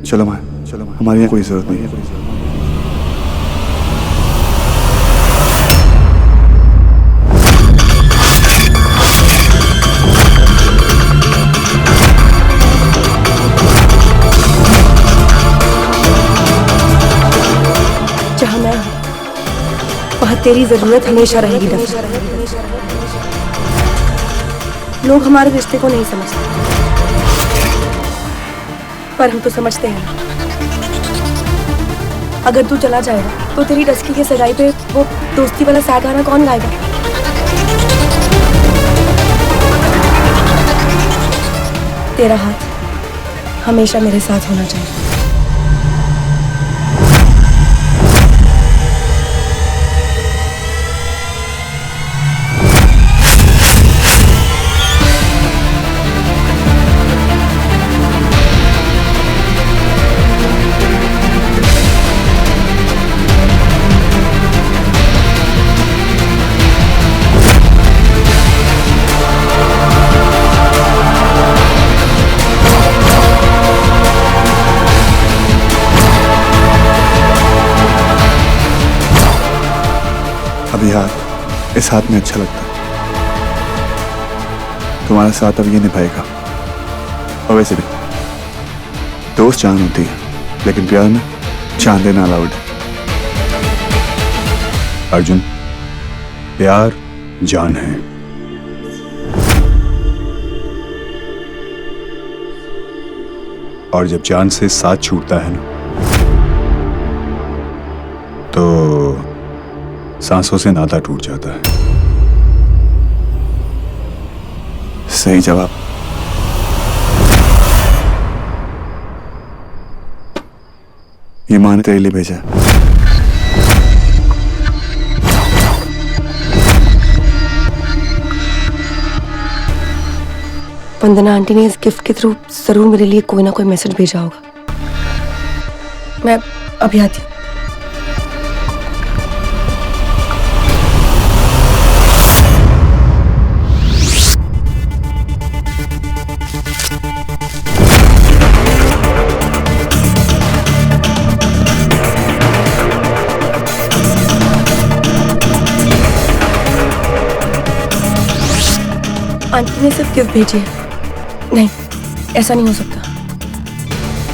चलो माँ, हमारे यहाँ कोई जरूरत नहीं है। जहाँ मैं हूँ वहाँ तेरी जरूरत हमेशा रहेगी डफी। लोग हमारे रिश्ते को नहीं समझते, पर हम तो समझते हैं। अगर तू चला जाएगा तो तेरी डस्की की सगाई पे वो दोस्ती वाला सैड गाना कौन गाएगा? तेरा हाथ हमेशा मेरे साथ होना चाहिए। अभी हाथ इस हाथ में अच्छा लगता है। तुम्हारा साथ अब ये निभाएगा। और वैसे भी दोस्त जान होती है, लेकिन प्यार में जान देना अलाउड है। अर्जुन, प्यार जान है। और जब जान से साथ छूटता है ना, तो सांसों से नाता टूट जाता है। सही जवाब। ये माँ ने तेरे लिए भेजा। वंदना आंटी ने इस गिफ्ट के थ्रू जरूर मेरे लिए कोई ना कोई मैसेज भेजा होगा। मैं अभी आती हूँ। आंटी ने सिर्फ गिफ्ट भेजी है। नहीं, ऐसा नहीं हो सकता।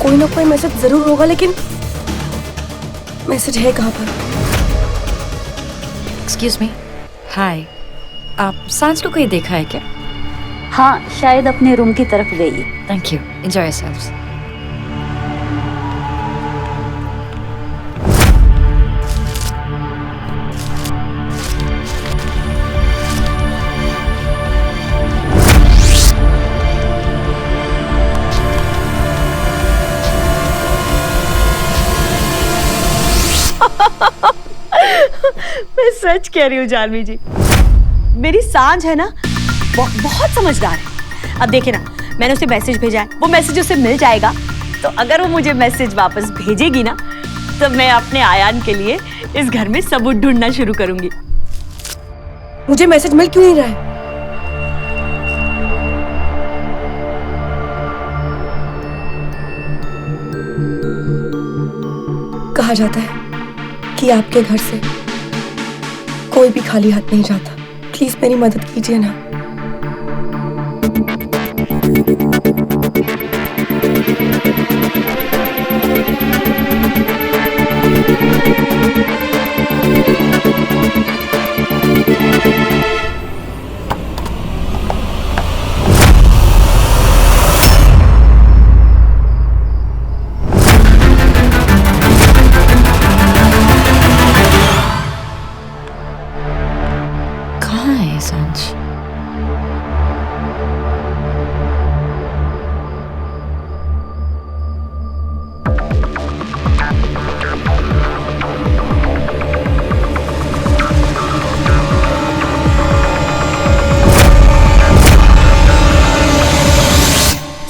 कोई ना कोई मैसेज जरूर होगा, लेकिन मैसेज है कहाँ पर? Excuse me. हाय, आप सांस को कहीं देखा है क्या? हाँ, शायद अपने रूम की तरफ गई। Thank you, enjoy yourselves. मैं सच कह रही हूँ जानवी जी, मेरी सांझ है ना बहुत समझदार है। अब देखिए ना, मैंने उसे मैसेज भेजा है, वो मैसेज उसे मिल जाएगा। तो अगर वो मुझे मैसेज वापस भेजेगी ना, तो मैं अपने आयान के लिए इस घर में सबूत ढूंढना शुरू करूंगी। मुझे मैसेज मिल क्यों नहीं रहा है? कहा जाता है कि आपके घर से कोई भी खाली हाथ नहीं जाता। प्लीज मेरी मदद कीजिए ना। कहाँ है सांझ?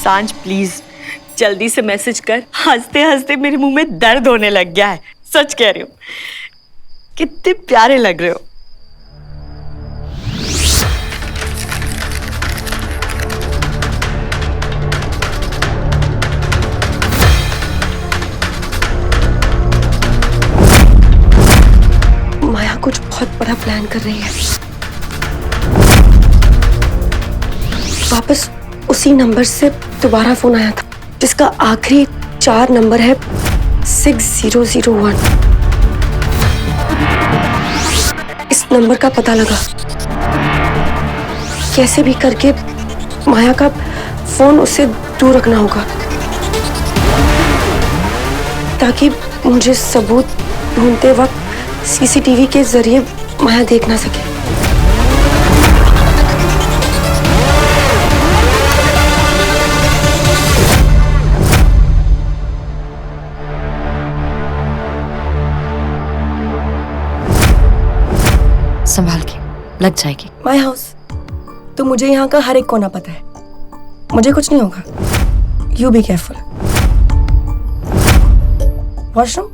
सांझ प्लीज जल्दी से मैसेज कर। हंसते हंसते मेरे मुंह में दर्द होने लग गया है। सच कह रही हूँ, कितने प्यारे लग रहे हो। बड़ा प्लान कर रही है। वापस उसी नंबर से दोबारा फोन आया था जिसका आखिरी 4 नंबर है 6001। इस नंबर का पता लगा, कैसे भी करके माया का फोन उससे दूर रखना होगा ताकि मुझे सबूत ढूंढते वक्त सीसीटीवी के जरिए माया देख ना सके। संभाल के, लग जाएगी। माय हाउस, तो मुझे यहाँ का हर एक कोना पता है। मुझे कुछ नहीं होगा। You be careful. Washroom?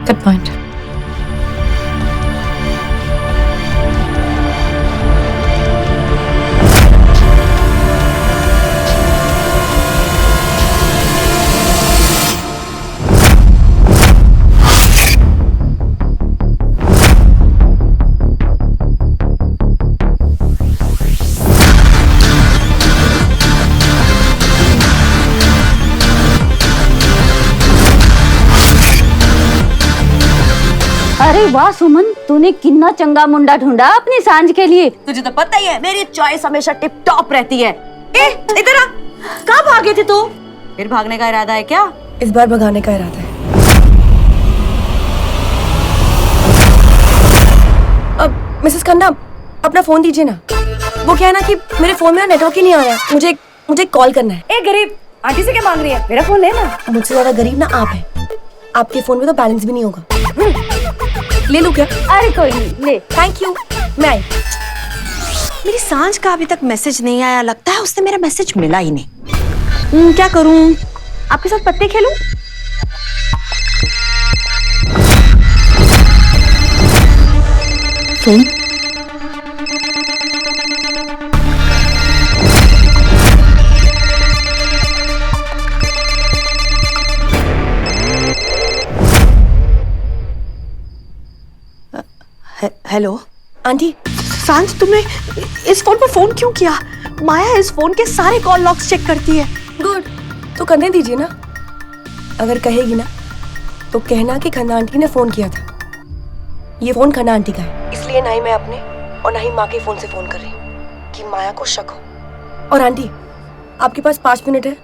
Good point. अरे वाह सुमन, तूने कितना चंगा मुंडा ढूंढा अपनी सांझ के लिए। तुझे तो पता ही है मेरी चॉइस हमेशा टिप टॉप रहती है। ए, इधर आ। कहाँ भागे थे तू? फिर भागने का इरादा है क्या? इस बार भगाने का इरादा है। अब मिसेस खन्ना, अपना फोन दीजिए ना। वो क्या है ना कि मेरे फोन में नेटवर्क ही नहीं आ रहा है। मुझे कॉल करना है। ए गरीब, आंटी से क्या मांग रही है? मेरा फोन लेना। मुझसे ज्यादा गरीब ना आप हैं। आपके फोन में तो बैलेंस भी नहीं होगा। ले लूं क्या? अरे कोई नहीं, ले। Thank you. मैं आई। मेरी सांझ का अभी तक मैसेज नहीं आया। लगता है उससे मेरा मैसेज मिला ही नहीं। क्या करूं? आपके साथ पत्ते खेलूं? फोन? हेलो आंटी, सांझ, तुमने इस फोन पर फोन क्यों किया? माया इस फोन के सारे कॉल लॉग्स चेक करती है। गुड। तो करने दीजिए ना। अगर कहेगी ना तो कहना कि खन्ना आंटी ने फोन किया था। ये फोन खन्ना आंटी का है, इसलिए ना ही मैं अपने और ना ही माँ के फोन से फोन कर रही हूँ कि माया को शक हो। और आंटी, आपके पास 5 मिनट है।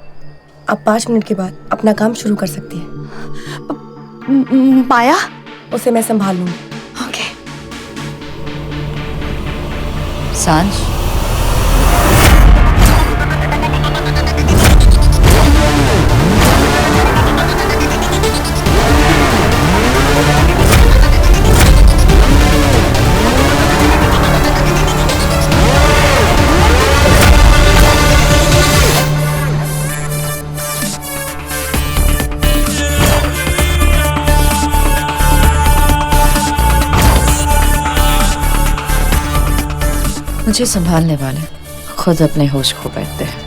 आप 5 मिनट के बाद अपना काम शुरू कर सकती है। माया? उसे मैं संभाल लूंगी। ओके। सांझ, मुझे संभालने वाले खुद अपने होश खो बैठते हैं।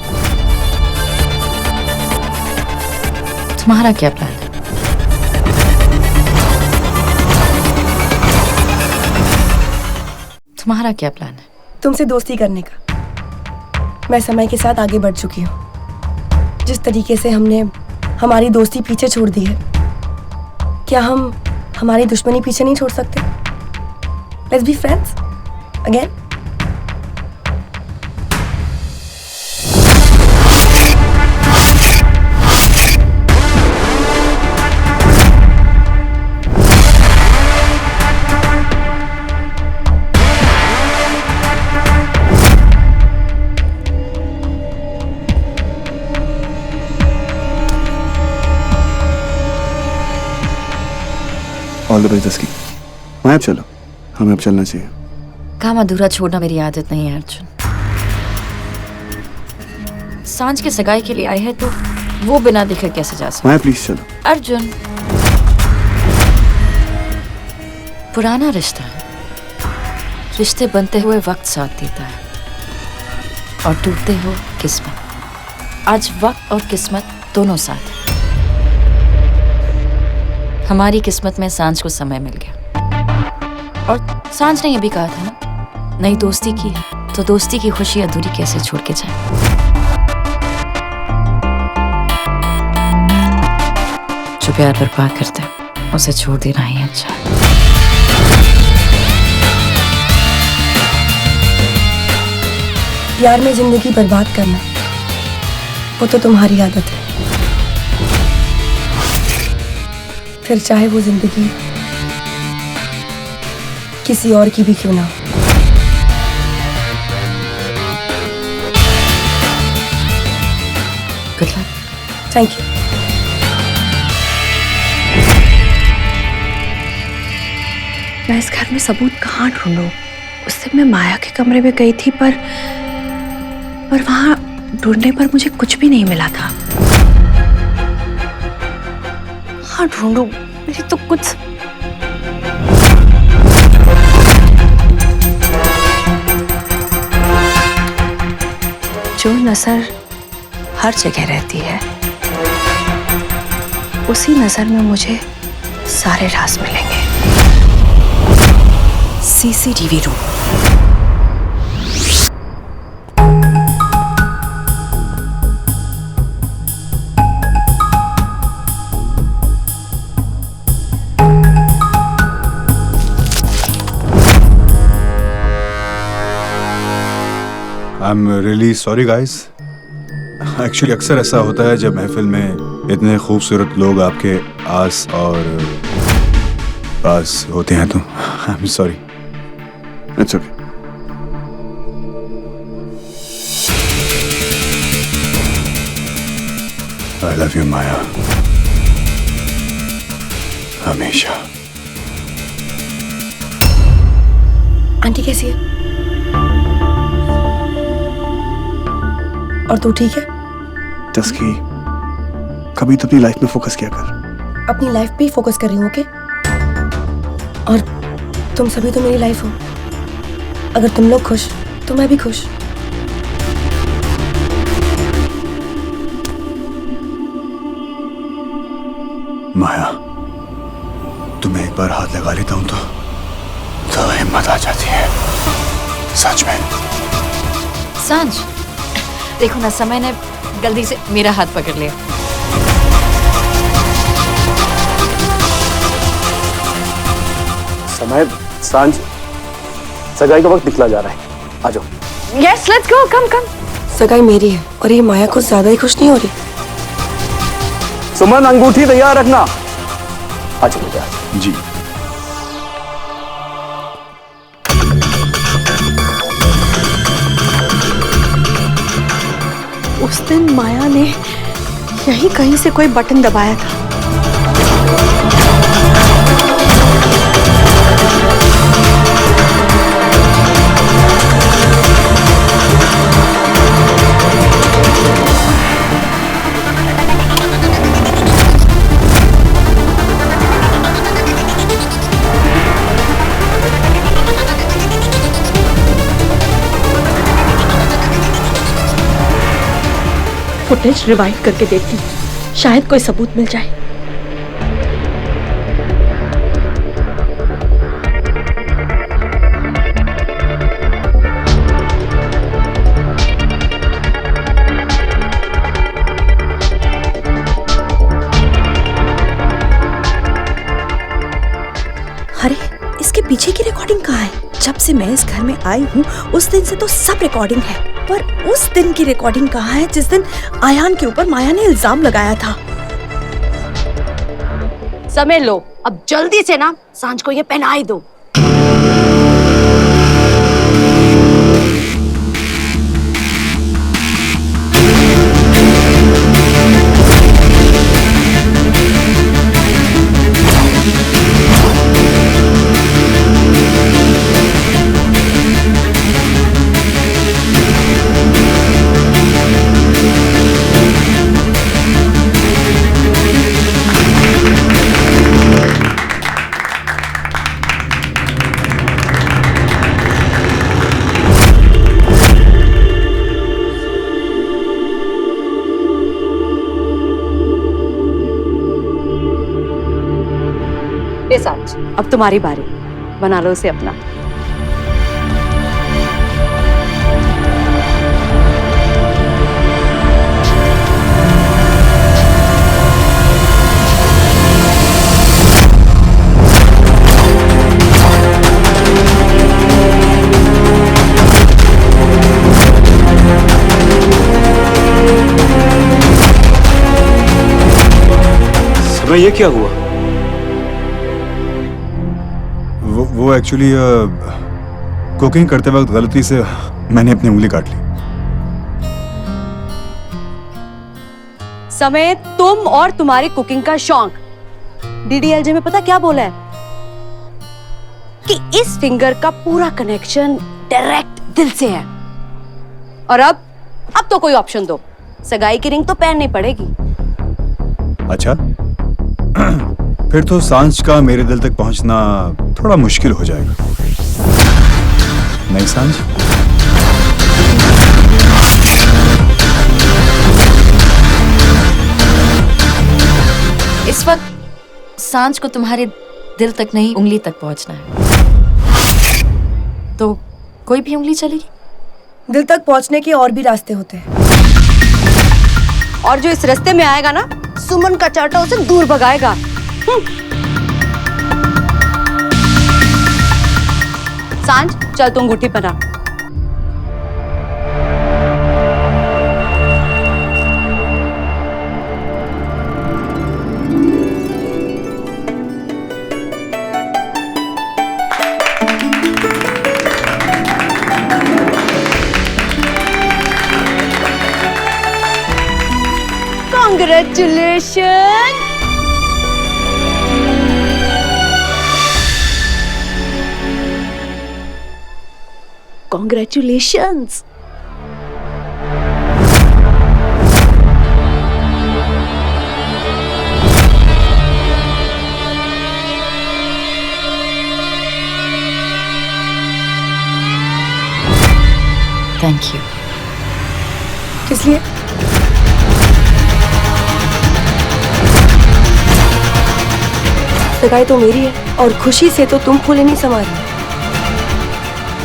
तुम्हारा क्या प्लान है? तुम्हारा क्या प्लान है? तुमसे दोस्ती करने का। मैं समय के साथ आगे बढ़ चुकी हूँ। जिस तरीके से हमने हमारी दोस्ती पीछे छोड़ दी है, क्या हम हमारी दुश्मनी पीछे नहीं छोड़ सकते? Let's be friends again. All the best दस्की। मैं अब चलो, हमें अब चलना चाहिए। काम अधूरा छोड़ना मेरी आदत नहीं है अर्जुन। सांझ के सगाई के लिए आए हैं तो वो बिना देखे कैसे जा सकते? मैं प्लीज चलो। अर्जुन, पुराना रिश्ता है, रिश्ते बनते हुए वक्त साथ देता है। और टूटते हो किस्मत। आज वक्त और किस्मत दोनों साथ हैं। हमारी किस्मत में सांझ को समय मिल गया और सांझ ने ये भी कहा था ना, नई दोस्ती की है तो दोस्ती की खुशी अधूरी कैसे छोड़ के जाए। जो प्यार बर्बाद करता है उसे छोड़ देना ही अच्छा है। प्यार में जिंदगी बर्बाद करना वो तो तुम्हारी आदत है, फिर चाहे वो जिंदगी किसी और की भी क्यों ना हो। Good luck. Thank you. मैं इस घर में सबूत कहाँ ढूंढूं? उस दिन मैं माया के कमरे में गई थी पर वहां ढूंढने पर मुझे कुछ भी नहीं मिला था। कहाँ ढूंढूं? मेरी तो कुछ जो नजर हर जगह रहती है उसी नजर में मुझे सारे राज मिलेंगे। CCTV room. I'm really sorry guys. Actually अक्सर ऐसा होता है जब महफिल में इतने खूबसूरत लोग आपके आस और पास होते हैं तो I'm sorry. It's okay. I love you माया, हमेशा। आंटी कैसी है? और तू ठीक है? टस्की, कभी तो अपनी लाइफ में फोकस किया कर। अपनी लाइफ पे ही फोकस कर रही हूँ, ओके? और तुम सभी तो मेरी लाइफ हो। अगर तुम लोग खुश तो मैं भी खुश। माया, तुम्हें एक बार हाथ लगा लेता हूं तो हिम्मत आ जाती है, सच में। सांझ, देखो ना, समय ने गलती से मेरा हाथ पकड़ लिया। समय, सांझ, सगाई का वक्त निकला जा रहा है। आ जाओ। यस, लेट्स गो, कम कम। सगाई मेरी है और ये माया कुछ ज्यादा ही खुश नहीं हो रही। सुमन, अंगूठी तैयार रखना। आ जाओ बेटा। जी। उस दिन माया ने यहीं कहीं से कोई बटन दबाया था। फुटेज रिवाइंड करके देखती हूँ, शायद कोई सबूत मिल जाए। अरे, इसके पीछे की रिकॉर्डिंग कहाँ है? जब से मैं इस घर में आई हूँ उस दिन से तो सब रिकॉर्डिंग है, पर उस दिन की रिकॉर्डिंग कहाँ है जिस दिन आयान के ऊपर माया ने इल्जाम लगाया था? समय लो, अब जल्दी से ना सांझ को ये पहनाई दो। ले सांझ, अब तुम्हारी बारी, बना लो उसे अपना। समय ये क्या हुआ? वो एक्चुअली कुकिंग करते वक्त गलती से मैंने अपनी उंगली काट ली। समय, तुम और तुम्हारी कुकिंग का शौक। डीडीएलजे में पता क्या बोला है कि इस फिंगर का पूरा कनेक्शन डायरेक्ट दिल से है। और अब तो कोई ऑप्शन दो, सगाई की रिंग तो पहननी पड़ेगी। अच्छा फिर तो सांझ का मेरे दिल तक पहुंचना थोड़ा मुश्किल हो जाएगा, नहीं सांझ? इस वक्त सांझ को तुम्हारे दिल तक नहीं, उंगली तक पहुंचना है। तो कोई भी उंगली चलेगी? दिल तक पहुंचने के और भी रास्ते होते हैं। और जो इस रास्ते में आएगा ना, सुमन का चाटा उसे दूर भगाएगा। सांझ, चल तू अंगूठी पहना। Congratulations! Congratulations! Thank you. किस लिए? सगाई तो मेरी है और खुशी से तो तुम फूले नहीं समा रही।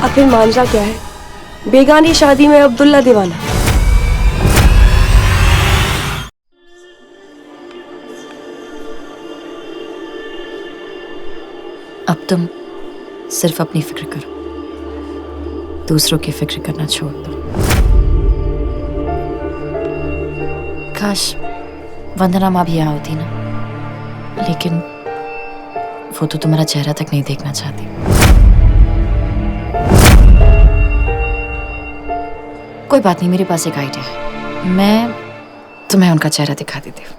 आखिर मांझा क्या है? बेगानी शादी में अब्दुल्ला दीवाना। अब तुम सिर्फ अपनी फिक्र करो, दूसरों की फिक्र करना छोड़ दो। काश वंदना माँ भी यहाँ होती ना, लेकिन वो तो तुम्हारा चेहरा तक नहीं देखना चाहती। कोई बात नहीं, मेरे पास एक आइडिया है, मैं तुम्हें उनका चेहरा दिखा देती हूँ।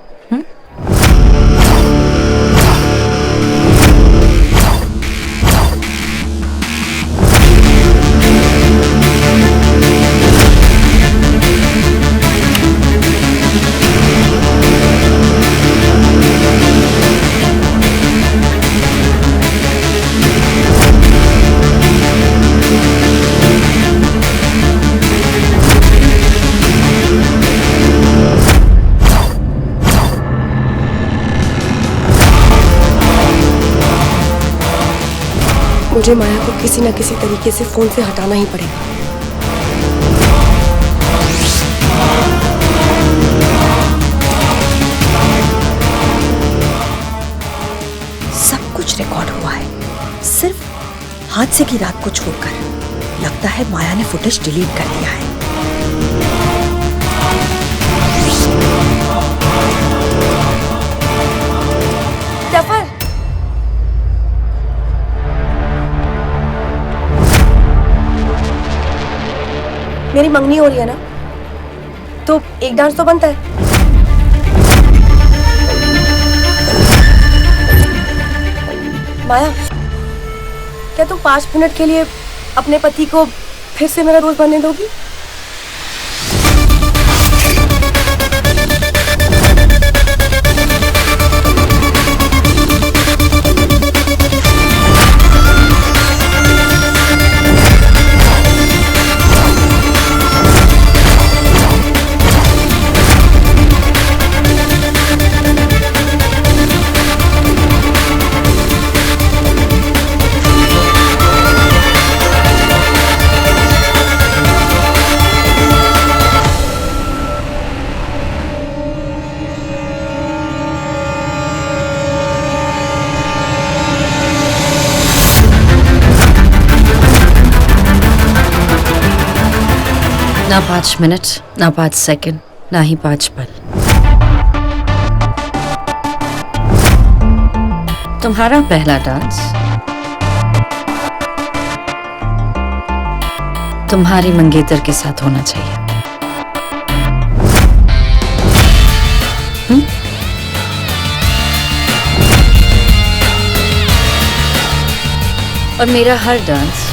मुझे माया को किसी न किसी तरीके से फोन से हटाना ही पड़ेगा। सब कुछ रिकॉर्ड हुआ है, सिर्फ हादसे की रात को छोड़कर। लगता है माया ने फुटेज डिलीट कर दिया है। जफर, मेरी मंगनी हो रही है ना, तो एक डांस तो बनता है। माया, क्या तुम 5 मिनट के लिए अपने पति को फिर से मेरा दोस्त बनने दोगी? ना 5 मिनट, ना 5 सेकंड, ना ही 5 पल। तुम्हारा पहला डांस तुम्हारी मंगेतर के साथ होना चाहिए। और मेरा हर डांस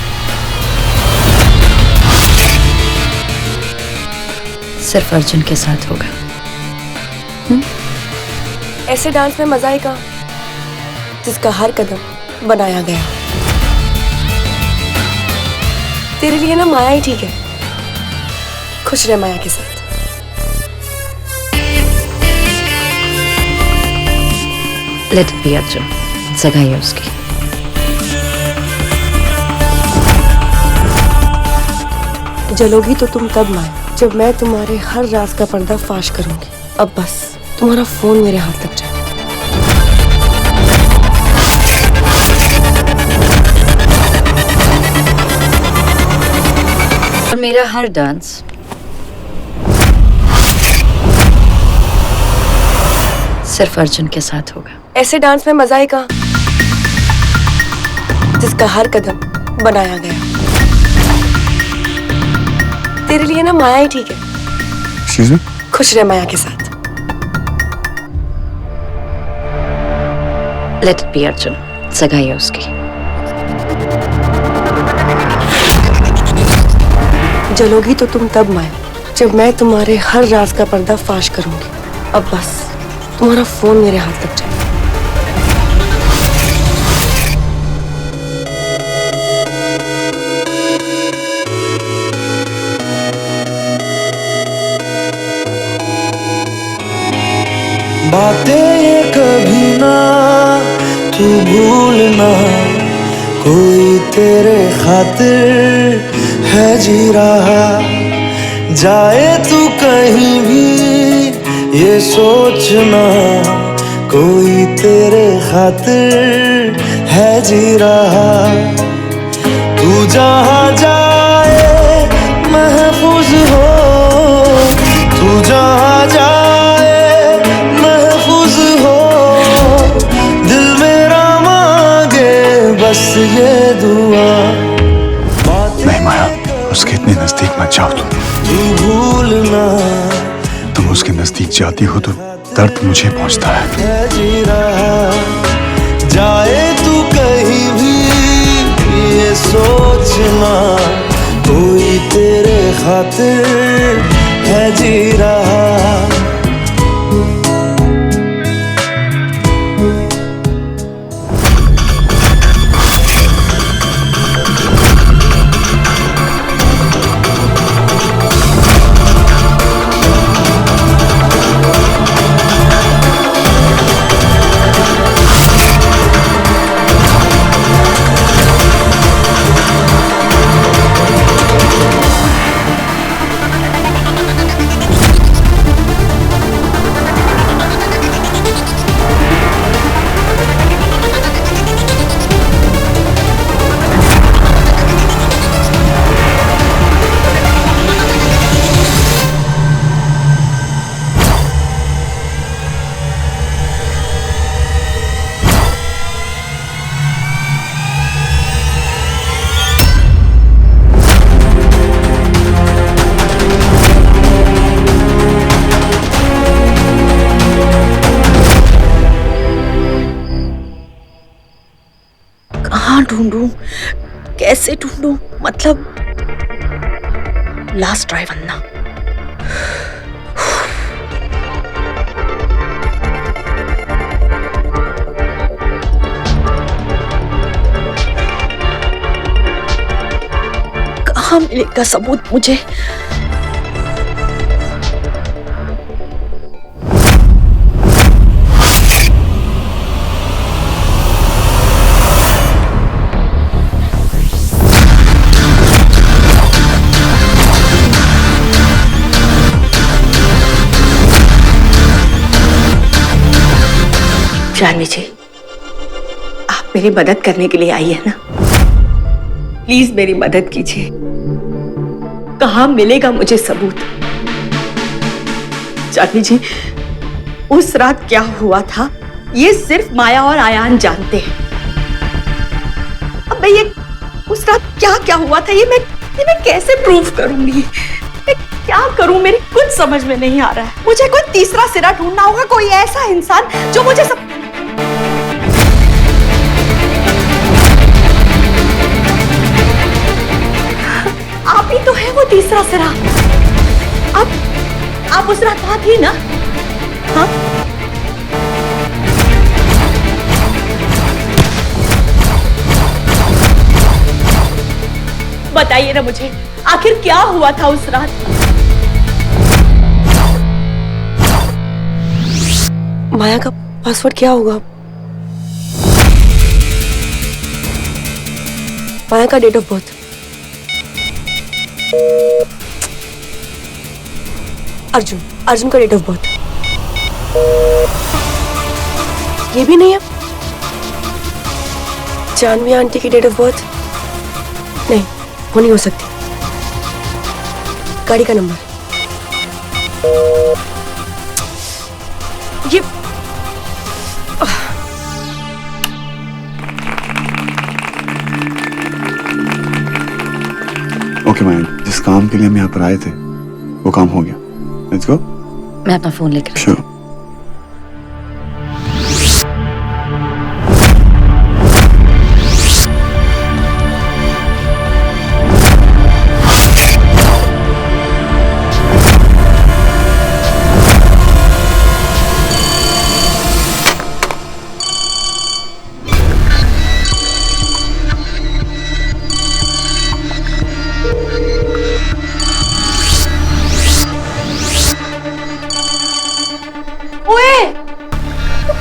सिर्फ अर्जुन के साथ होगा। ऐसे डांस में मजा आएगा जिसका हर कदम बनाया गया। तेरे लिए ना माया ही ठीक है। खुश रह माया के साथ। लेट इट बी अर्जुन, सगाई है उसकी। जलोगी तो तुम तब माया जब मैं तुम्हारे हर राज का पर्दा फाश करूंगी। अब बस तुम्हारा फोन मेरे हाथ तक जाए। और मेरा हर डांस सिर्फ अर्जुन के साथ होगा। ऐसे डांस में मजा आएगा जिसका हर कदम बनाया गया। तेरे लिए ना माया ही ठीक है। Excuse me? खुश रह माया के साथ। लेट इट बी अर्जुन, सगाई है उसकी। जलोगी तो तुम तब माया जब मैं तुम्हारे हर राज का पर्दा फाश करूंगी। अब बस तुम्हारा फोन मेरे हाथ तक जाए। बातें ये कभी ना तू भूलना, कोई तेरे खातिर है जी रहा। जाए तू कहीं भी ये सोचना, कोई तेरे खातिर है जी रहा। तू जहाँ जाए महफूज हो, तू जहाँ जाए महफूज हो। दिल मेरा मांगे बस ये दुआ। नहीं माया, उसके इतने नजदीक मत जाओ तुम। तू भूलना, तुम उसके नजदीक जाती हो तो दर्द मुझे पहुंचता है। है जी रहा। जाए तू कहीं भी ये सोचना, कोई तेरे खातिर है जी रहा। कहाँ ढूंढूं, कैसे ढूंढूं? मतलब लास्ट ट्राई वरना। कहाँ मिलेगा सबूत मुझे? जानवी जी, आप मेरी मदद करने के लिए आई है ना? प्लीज मेरी मदद कीजिए। कहाँ मिलेगा मुझे सबूत? जानवी जी, उस रात क्या हुआ था ये सिर्फ माया और आयान जानते हैं। अब मैं ये उस रात क्या क्या हुआ था ये मैं कैसे प्रूव करूंगी? मैं क्या करूं? मेरी कुछ समझ में नहीं आ रहा है। मुझे कोई तीसरा सिरा ढूंढना होगा, कोई ऐसा इंसान जो मुझे सब। आप ही तो है वो तीसरा सिरा। आप उस रात वहां थी ना? हाँ? बताइए ना मुझे, आखिर क्या हुआ था उस रात? माया का पासवर्ड क्या होगा? माया का डेट ऑफ बर्थ? अर्जुन का डेट ऑफ बर्थ ये भी नहीं है। जानवी आंटी की डेट ऑफ बर्थ नहीं, वो नहीं हो सकती। गाड़ी का नंबर ये ओके माया, जिस काम के लिए हम यहाँ पर आए थे वो काम हो गया। Let's go. मैं अपना फोन लेकर श्योर।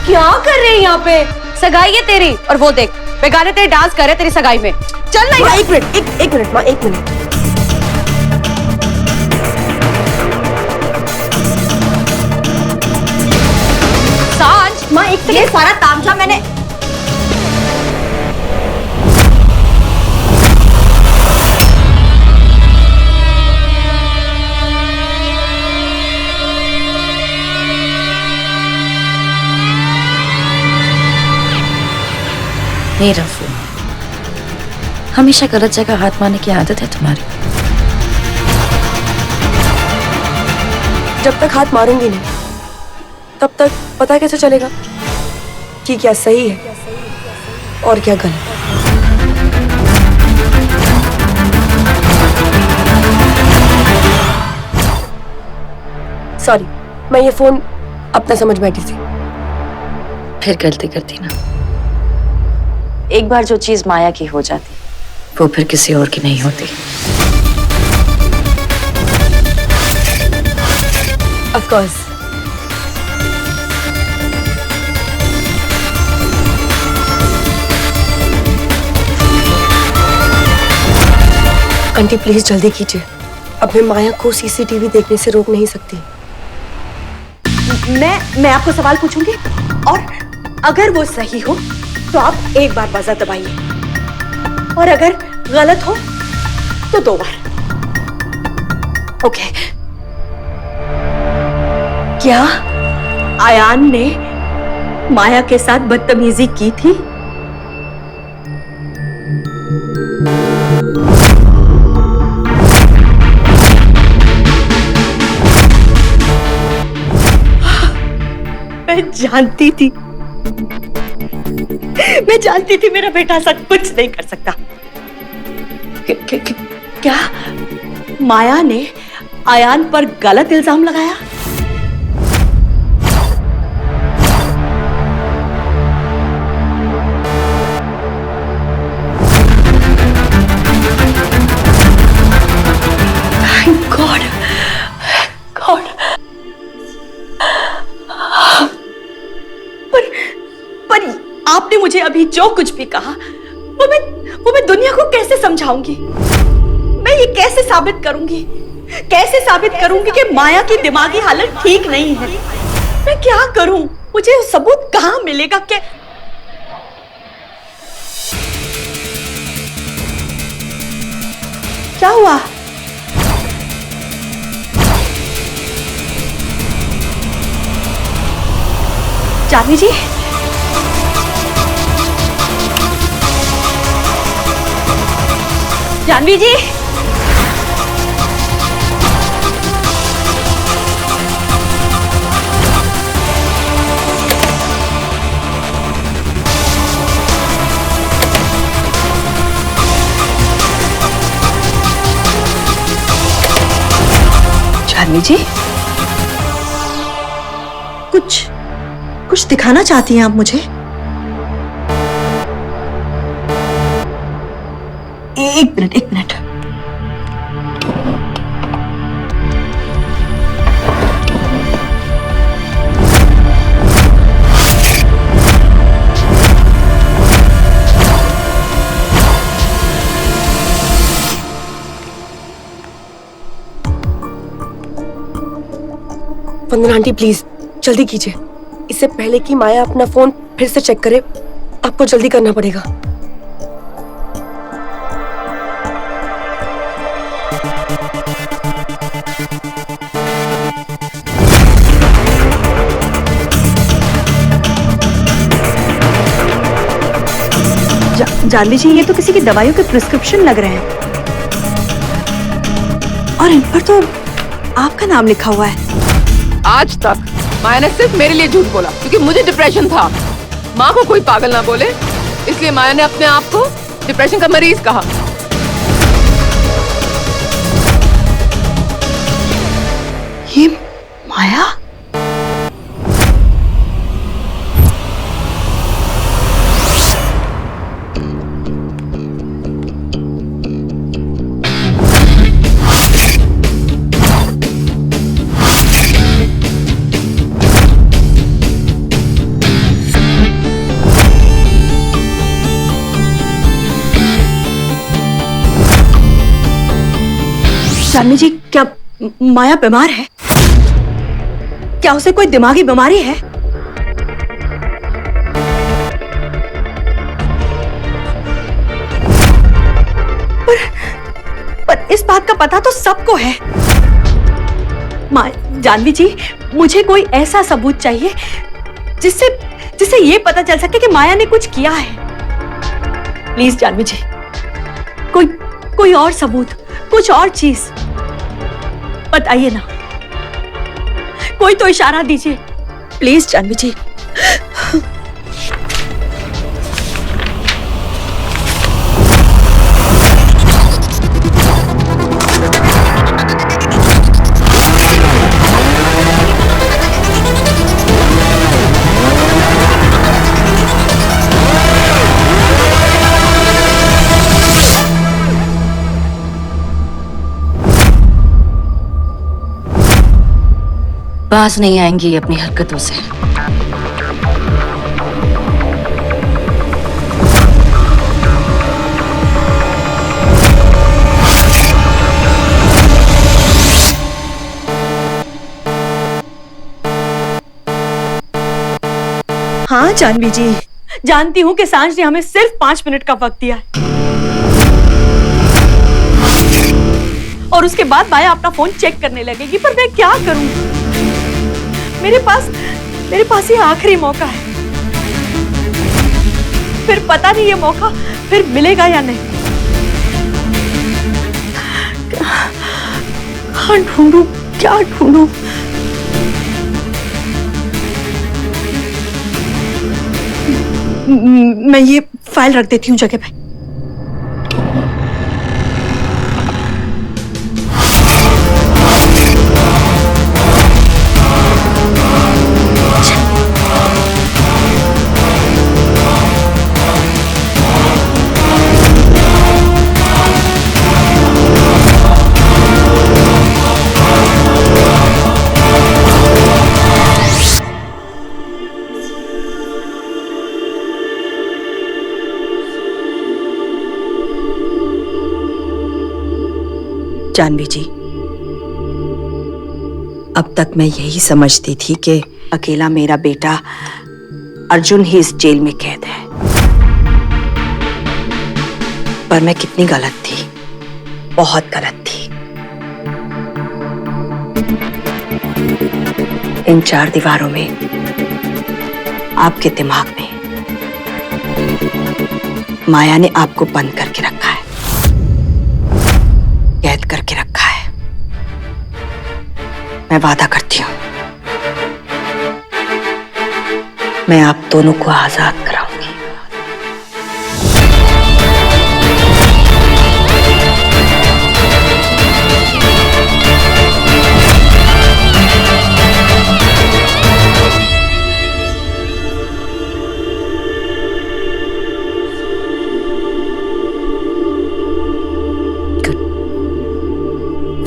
क्या कर रहे हैं यहाँ पे? सगाई है तेरी, और वो देख बेगाने तेरे डांस कर रहे तेरी सगाई में। चल नहीं। एक मिनट माँ, एक मिनट। सांझ माँ, एक ये सारा तामझाम मैंने। मेरा फोन। हमेशा गलत जगह हाथ मारने की आदत है तुम्हारी। जब तक हाथ मारूंगी नहीं तब तक पता कैसे चलेगा कि क्या सही है और क्या गलत? सॉरी, मैं ये फोन अपना समझ बैठी थी। फिर गलती करती ना। एक बार जो चीज माया की हो जाती वो फिर किसी और की नहीं होती। Of course. आंटी प्लीज जल्दी कीजिए। अब मैं माया को सीसीटीवी देखने से रोक नहीं सकती। मैं आपको सवाल पूछूंगी और अगर वो सही हो तो आप एक बार बजर दबाइए, और अगर गलत हो तो 2 बार। ओके। क्या आयान ने माया के साथ बदतमीजी की थी? मैं जानती थी मेरा बेटा ऐसा कुछ नहीं कर सकता। क्या माया ने आयान पर गलत इल्जाम लगाया? गॉड पर आपने मुझे अभी जो कुछ भी कहा वो मैं दुनिया को कैसे समझाऊंगी? मैं ये कैसे साबित करूंगी कि माया की दिमागी हालत ठीक नहीं है? मैं क्या करूं? मुझे सबूत कहां मिलेगा? क्या हुआ? जानवी जी, जानवी जी, जानवी जी, कुछ दिखाना चाहती हैं आप मुझे? एक मिनट। वंदना आंटी प्लीज जल्दी कीजिए, इससे पहले कि माया अपना फोन फिर से चेक करे आपको जल्दी करना पड़ेगा। जानवी जी, ये तो किसी की दवाइयों के प्रिस्क्रिप्शन लग रहे हैं और इन पर तो आपका नाम लिखा हुआ है। आज तक माया ने सिर्फ मेरे लिए झूठ बोला क्योंकि मुझे डिप्रेशन था। माँ को कोई पागल ना बोले, इसलिए माया ने अपने आप को डिप्रेशन का मरीज कहा। ये माया? जानवी जी, क्या माया बीमार है? क्या उसे कोई दिमागी बीमारी है? पर इस बात का पता तो सबको है। जानवी जी, मुझे कोई ऐसा सबूत चाहिए जिससे ये पता चल सके कि माया ने कुछ किया है। प्लीज जानवी जी, कोई और सबूत, कुछ और चीज बताइए ना, कोई तो इशारा दीजिए प्लीज जानवी जी। बाज नहीं आएंगी अपनी हरकतों से। हाँ जानवी जी, जानती हूँ कि सांझ ने हमें सिर्फ 5 मिनट का वक्त दिया है और उसके बाद माया अपना फोन चेक करने लगेगी, पर मैं क्या करूं? मेरे पास ये आखिरी मौका है। फिर पता नहीं ये मौका फिर मिलेगा या नहीं। कहाँ ढूंढूं, क्या ढूंढूं? मैं ये फाइल रख देती हूँ जगह पे। जानवी जी, अब तक मैं यही समझती थी कि अकेला मेरा बेटा अर्जुन ही इस जेल में कैद है, पर मैं कितनी गलत थी, बहुत गलत थी। इन 4 दीवारों में आपके दिमाग में माया ने आपको बंद करके रखा है, कैद करके रखा है। मैं वादा करती हूं, मैं आप दोनों को आजाद कराऊंगी।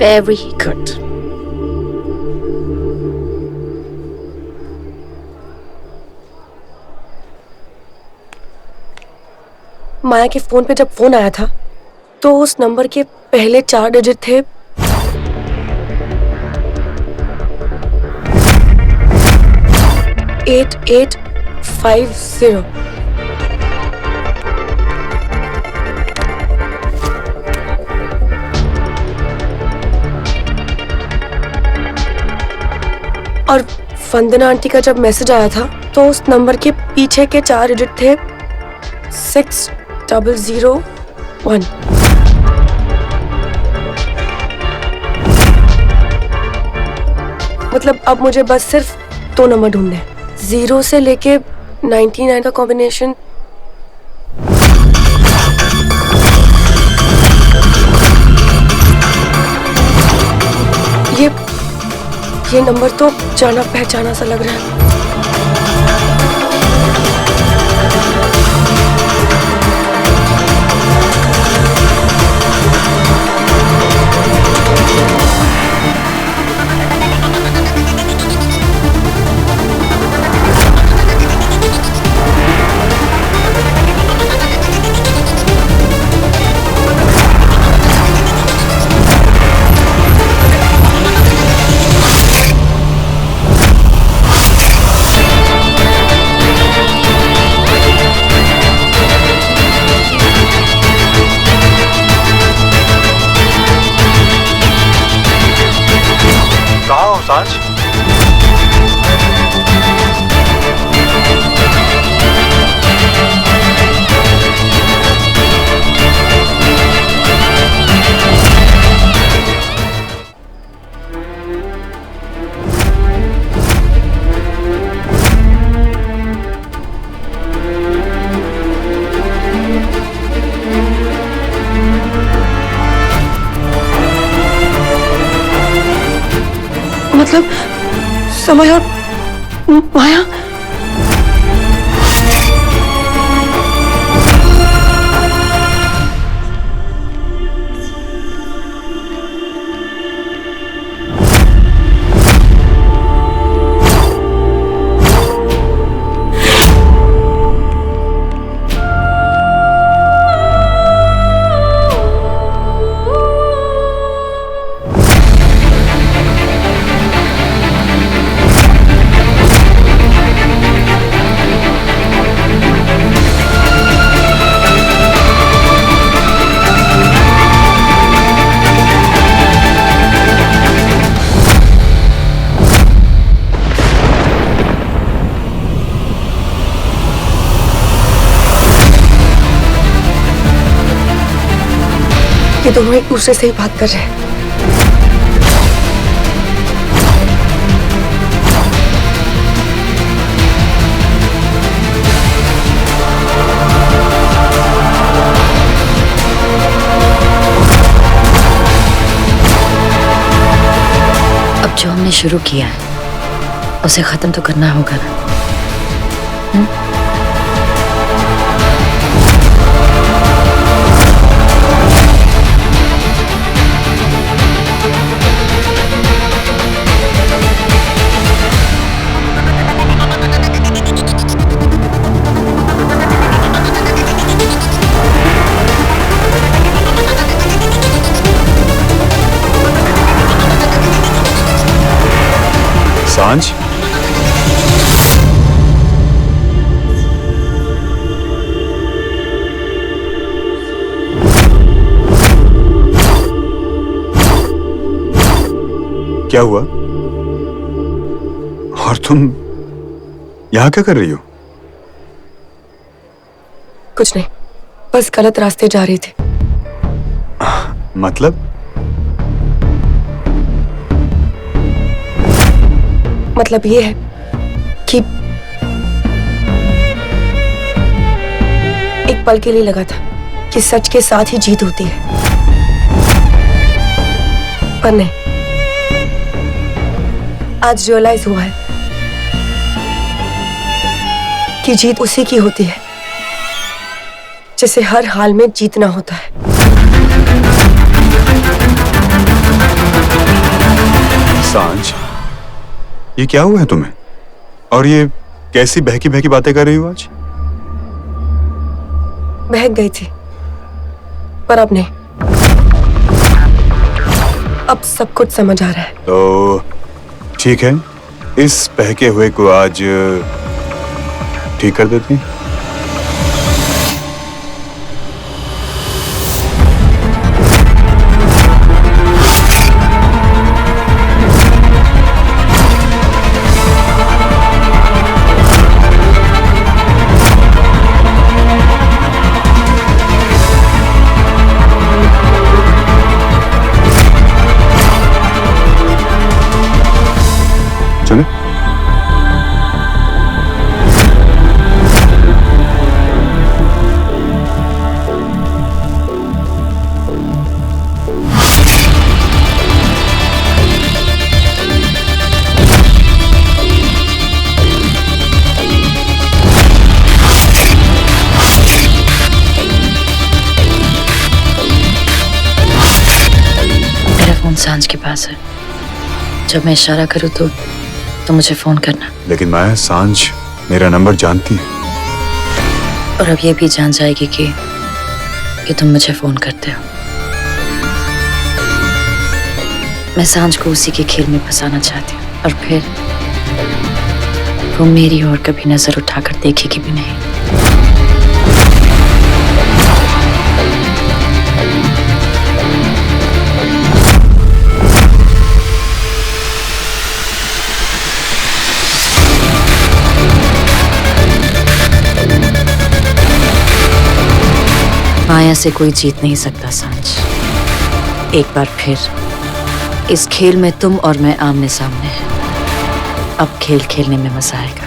Very good. माया के फोन पे जब फोन आया था तो उस नंबर के पहले 4 डिजिट थे 8850। और वंदना आंटी का जब मैसेज आया था तो उस नंबर के पीछे के 4 डिजिट थे 6001। मतलब अब मुझे बस सिर्फ 2 नंबर ढूंढने हैं, 0 से लेके 99 का कॉम्बिनेशन। ये नंबर तो जाना पहचाना सा लग रहा है। सांच, मतलब समय और माया। ये दोनों एक दूसरे से ही बात कर रहे हैं। अब जो हमने शुरू किया है उसे खत्म तो करना होगा ना। सांच, क्या हुआ? और तुम यहाँ क्या कर रही हो? कुछ नहीं, बस गलत रास्ते जा रही थी। मतलब ये है कि एक पल के लिए लगा था कि सच के साथ ही जीत होती है, पर नहीं, आज रियलाइज हुआ है कि जीत उसी की होती है जिसे हर हाल में जीतना होता है। सांझ, ये क्या हुआ है तुम्हें? और ये कैसी बहकी बहकी बातें कर रही हो आज? बहक गई थी, पर अब नहीं, अब सब कुछ समझ आ रहा है। तो ठीक है, इस बहके हुए को आज ठीक कर देते हैं। चले? मेरा फोन सांझ के पास है, जब मैं इशारा करूँ तो मुझे फोन करना। लेकिन माया, सांझ मेरा नंबर जानती है। और अब ये भी जान जाएगी कि तुम मुझे फोन करते हो। मैं सांझ को उसी के खेल में फंसाना चाहती हूँ, और फिर वो मेरी ओर कभी नजर उठाकर देखेगी भी नहीं। माया से कोई जीत नहीं सकता सांझ। एक बार फिर इस खेल में तुम और मैं आमने सामने हैं। अब खेल खेलने में मजा आएगा।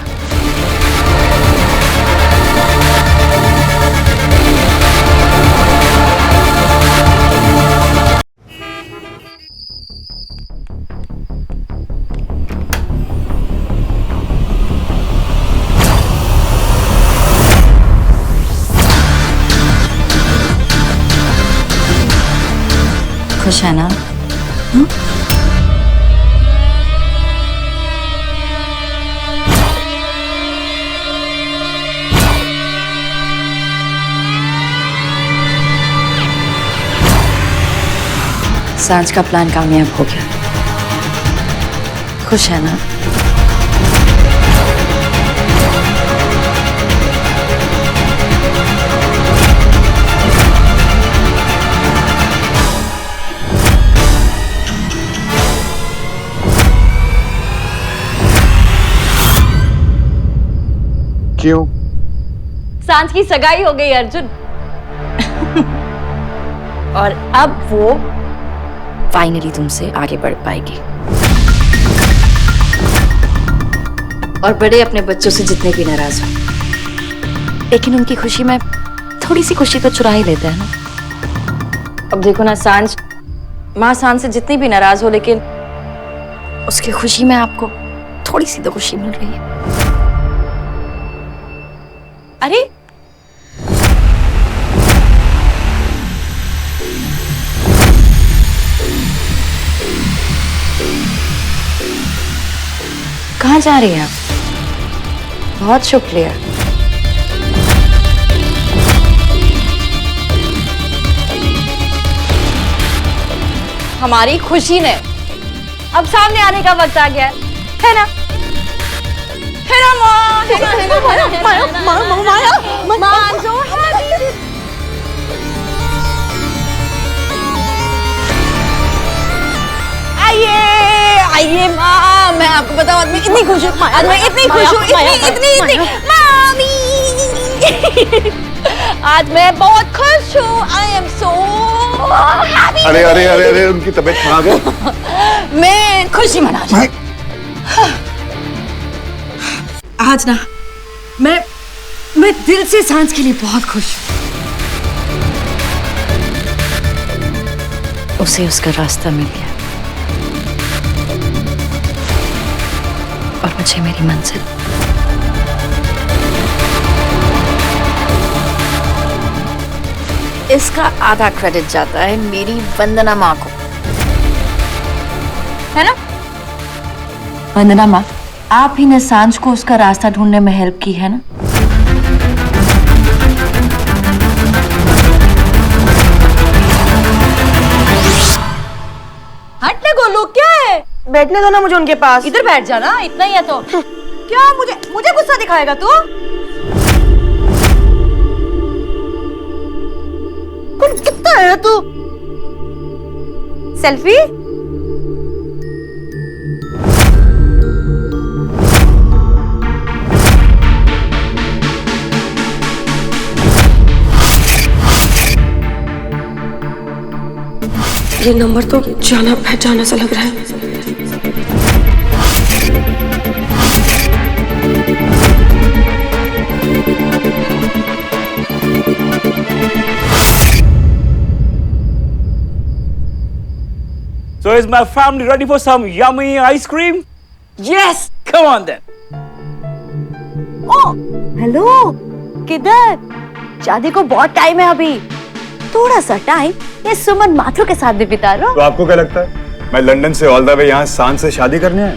खुश है ना? सांझ का प्लान कामयाब हो गया। खुश है ना? क्यों? सांझ की सगाई हो गई अर्जुन। और अब वो फाइनली तुमसे आगे बढ़ पाएगी। और बड़े अपने बच्चों से जितने भी नाराज हो, लेकिन उनकी खुशी में थोड़ी सी खुशी तो चुरा ही लेते हैं ना। अब देखो ना, सांझ माँ सांझ से जितनी भी नाराज हो, लेकिन उसकी खुशी में आपको थोड़ी सी तो खुशी मिल रही है। अरे कहाँ जा रही हैं आप? बहुत शुक्रिया। हमारी खुशी ने अब सामने आने का वक्त आ गया है ना? है ना माँ? माँ जो आइए माँ, मैं आपको बताऊं, आज मैं इतनी खुश हूँ, आज मैं इतनी खुश हूँ, इतनी मामी। आज मैं बहुत खुश हूँ। I am so happy. अरे अरे अरे अरे उनकी तबीयत खराब है। मैं खुशी मना रही हूँ। आज ना मैं दिल से सांझ के लिए बहुत खुश हूँ। उसे उसका रास्ता मिल गया और मुझे मेरी मंजिल। इसका आधा क्रेडिट जाता है मेरी वंदना माँ को, है ना? वंदना माँ, आप ही ने सांझ को उसका रास्ता ढूंढने में हेल्प की है ना? हट ना गोलू, क्या है? बैठने दो ना मुझे उनके पास। इधर बैठ जाना, इतना ही है तो। क्या मुझे गुस्सा दिखाएगा तू? कितना है तू? सेल्फी? ये नंबर तो जाना पहचाना सा लग रहा है। So is my family ready for some yummy ice cream? Yes. Come on then. Hello, किधर? शादी को बहुत टाइम है अभी। थोड़ा सा टाइम ये सुमन माथुर के साथ भी बिता लो। तो आपको क्या लगता है मैं लंदन से ऑल द वे यहाँ सांझ से शादी करने आया?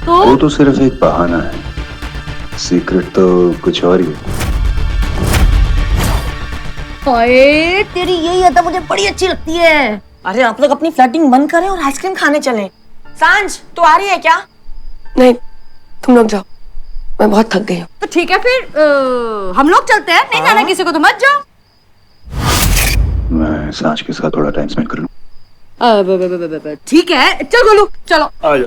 वो तो सिर्फ एक बहाना है, सीक्रेट तो कुछ और ही है। ओए, तेरी यही अदा मुझे बड़ी अच्छी लगती है। अरे आप लोग अपनी फ्लर्टिंग बंद करें और आइसक्रीम खाने चलें। सांझ तू आ रही है क्या? नहीं, तुम लोग जाओ, मैं बहुत थक गई हूँ। तो ठीक है फिर हम लोग चलते हैं। नहीं जाना किसी को तो मत जाओ। मैं सांझ के साथ थोड़ा टाइम स्पेंड कर लूं। ठीक है, चल गोलू, चलो। आ जाओ।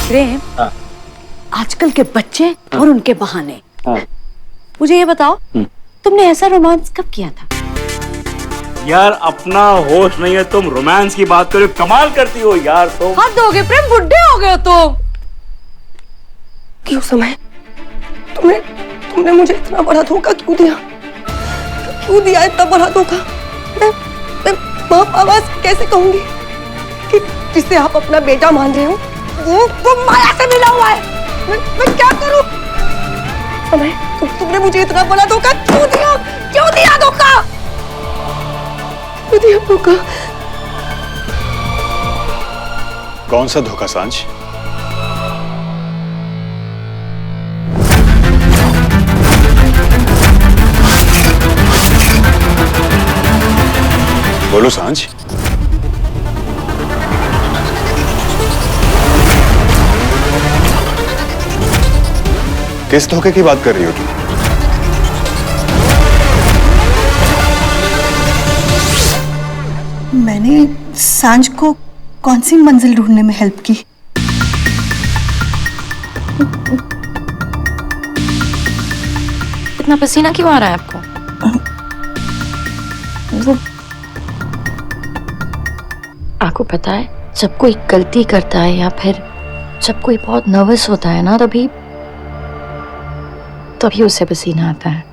प्रेम, आजकल के बच्चे और उनके बहाने। मुझे ये बताओ, तुमने ऐसा रोमांस कब किया था? यार अपना होश नहीं है, तुम रोमांस की बात करो, कमाल करती हो यार तुम। हद हो गए प्रेम, बुढ़े हो गए हो तुम। क्यों समय तुमने मुझे इतना बड़ा धोखा क्यों दिया? क्यों दिया इतना बड़ा धोखा? मैं बाप आवाज कैसे कहूंगी कि जिसे आप अपना बेटा मान रहे हो वो माया से मिला हुआ है। मैं क्या करूं? समय तुमने मुझे इतना बड़ा धोखा क्यों दिया? क्यों दिया धोखा? क्यों दिया धोखा? कौन सा धोखा सांझ? बोलो सांझ। किस धोखे की बात कर रही हो तुम? मैंने सांझ को कौन सी मंजिल ढूंढने में हेल्प की? इतना पसीना क्यों आ रहा है आपको? आपको पता है, जब कोई गलती करता है या फिर जब कोई बहुत नर्वस होता है ना, तभी उसे पसीना आता है।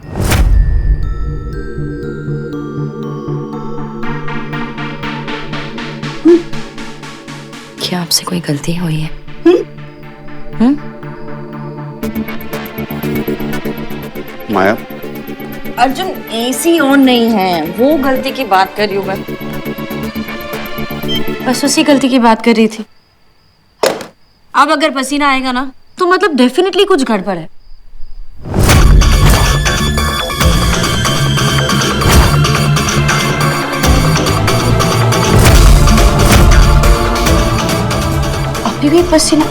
क्या आपसे कोई गलती हुई है? माया, अर्जुन, एसी ऑन नहीं है, वो गलती की बात कर रही हूँ मैं। बस उसी गलती की बात कर रही थी। अब अगर पसीना आएगा ना, तो मतलब डेफिनेटली कुछ गड़बड़ है। अभी भी पसीना?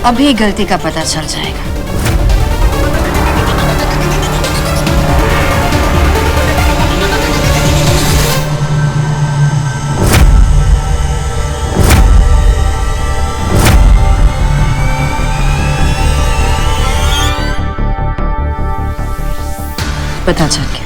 अभी गलती का पता चल जाएगा। पता चल गया।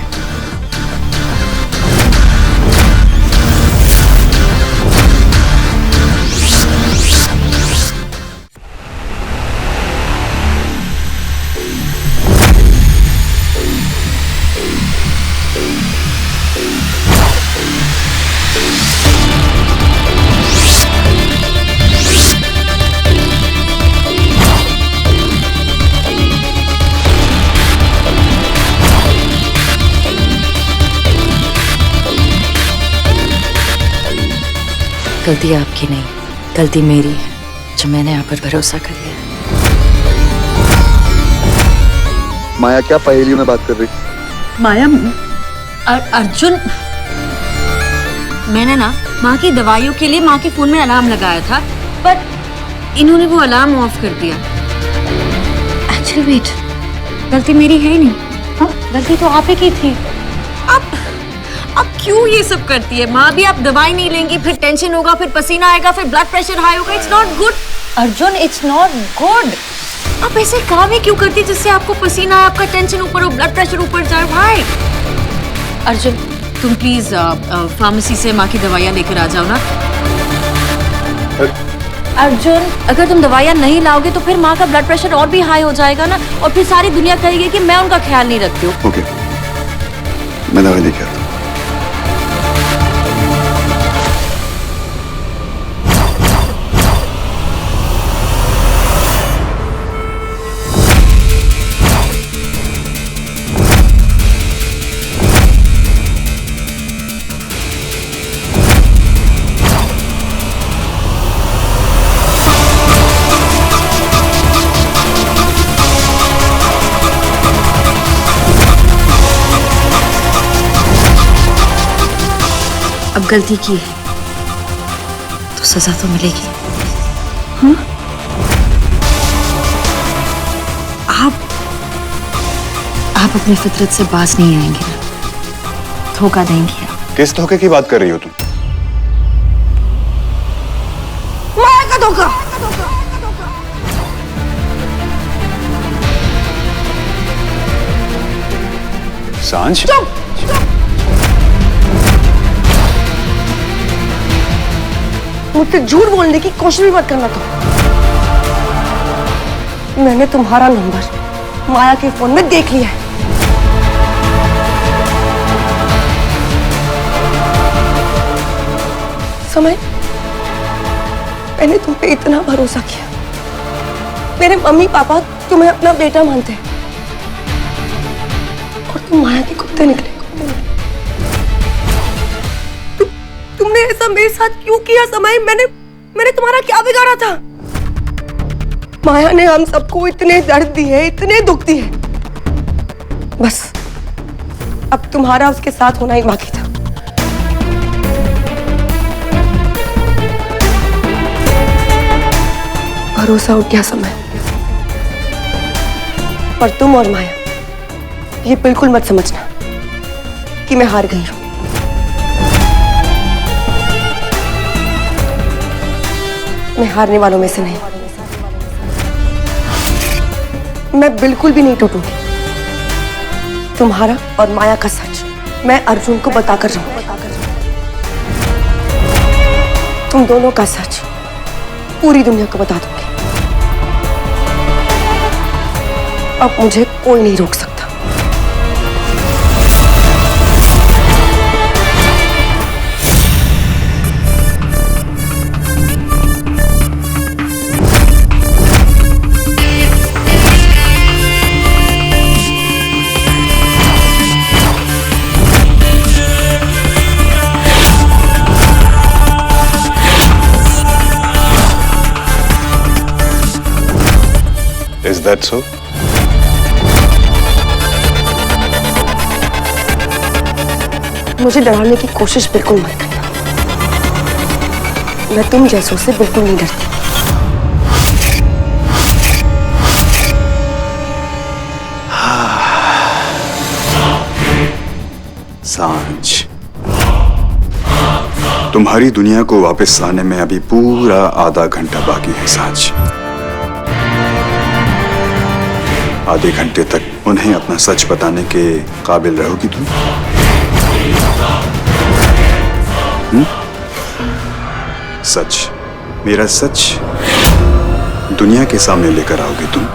गलती आपकी नहीं, गलती मेरी है जो मैंने आप पर भरोसा कर लिया। माया क्या पहेलियों में बात कर रही? माया, अर्जुन, मैंने ना माँ की दवाइयों के लिए माँ के फोन में अलार्म लगाया था, पर इन्होंने वो अलार्म ऑफ कर दिया। एक्चुअली वेट, गलती मेरी है ही नहीं। हाँ, गलती तो आप ही की थी। अब क्यों ये सब करती है माँ? भी आप दवाई नहीं लेंगी, फिर टेंशन होगा, फिर पसीना आएगा, फिर ब्लड प्रेशर हाई होगा। It's not good Arjun, it's not good. आप ऐसे काम ही क्यों करती है जिससे आपको पसीना आए, आपका टेंशन ऊपर हो, ब्लड प्रेशर ऊपर जाए? भाई अर्जुन, तुम प्लीज फार्मेसी से माँ की दवाइयाँ लेकर आ जाओ ना। अर्जुन, अगर तुम दवाइयाँ नहीं लाओगे तो फिर माँ का ब्लड प्रेशर और भी हाई हो जाएगा ना, और फिर सारी दुनिया कहेगी कि मैं उनका ख्याल नहीं रखती हूँ। ओके, मैं दवाई लेके आता हूँ। अब गलती की है तो सजा तो मिलेगी। हाँ? आप अपनी फितरत से बाज नहीं आएंगे ना, धोखा देंगी आप। किस धोखे की बात कर रही हो तुम? माया का धोखा। सांझ, मुझसे झूठ बोलने की कोशिश भी मत करना। तो मैंने तुम्हारा नंबर माया के फोन में देख लिया है। समय, मैंने तुम पे इतना भरोसा किया। मेरे मम्मी पापा तुम्हें अपना बेटा मानते हैं और तुम माया के कुत्ते निकले। तुमने ऐसा मेरे साथ क्यों किया समय? मैंने तुम्हारा क्या बिगाड़ा था? माया ने हम सबको इतने दर्द दिए, इतने दुख दिए। बस अब तुम्हारा उसके साथ होना ही बाकी था। भरोसा उठ गया समय। पर तुम और माया ये बिल्कुल मत समझना कि मैं हार गई हूं। मैं हारने वालों में से नहीं। मैं बिल्कुल भी नहीं टूटूंगी। तुम्हारा और माया का सच मैं अर्जुन को बताकर रहूंगी। तुम दोनों का सच पूरी दुनिया को बता दूंगी। अब मुझे कोई नहीं रोक सकता। Is that so? मुझे डराने की कोशिश बिल्कुल मत करना। मैं तुम जैसों से बिल्कुल नहीं डरती। सांझ, तुम्हारी दुनिया को वापस आने में अभी पूरा आधा घंटा बाकी है सांझ। आधे घंटे तक उन्हें अपना सच बताने के काबिल रहोगी तुम? सच, मेरा सच दुनिया के सामने लेकर आओगे तुम?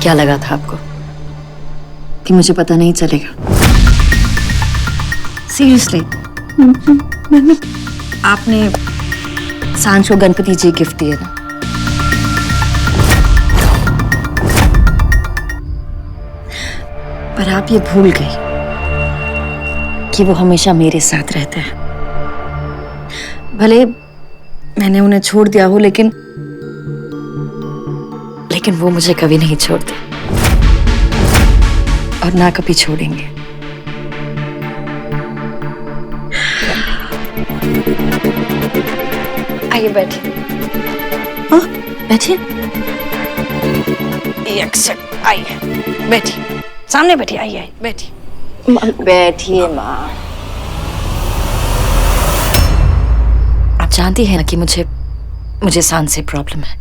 क्या लगा था आपको कि मुझे पता नहीं चलेगा? सीरियसली, आपने सांझ को गणपति जी गिफ्ट दिए ना, पर आप ये भूल गई कि वो हमेशा मेरे साथ रहता है। भले मैंने उन्हें छोड़ दिया हो, लेकिन वो मुझे कभी नहीं छोड़ते और ना कभी छोड़ेंगे। आइए बैठिए। हाँ बैठिए। आइए बैठिए, सामने बैठिए। आइए बैठिए। बैठिए माँ। आप जानती हैं ना कि मुझे सांझ से प्रॉब्लम है,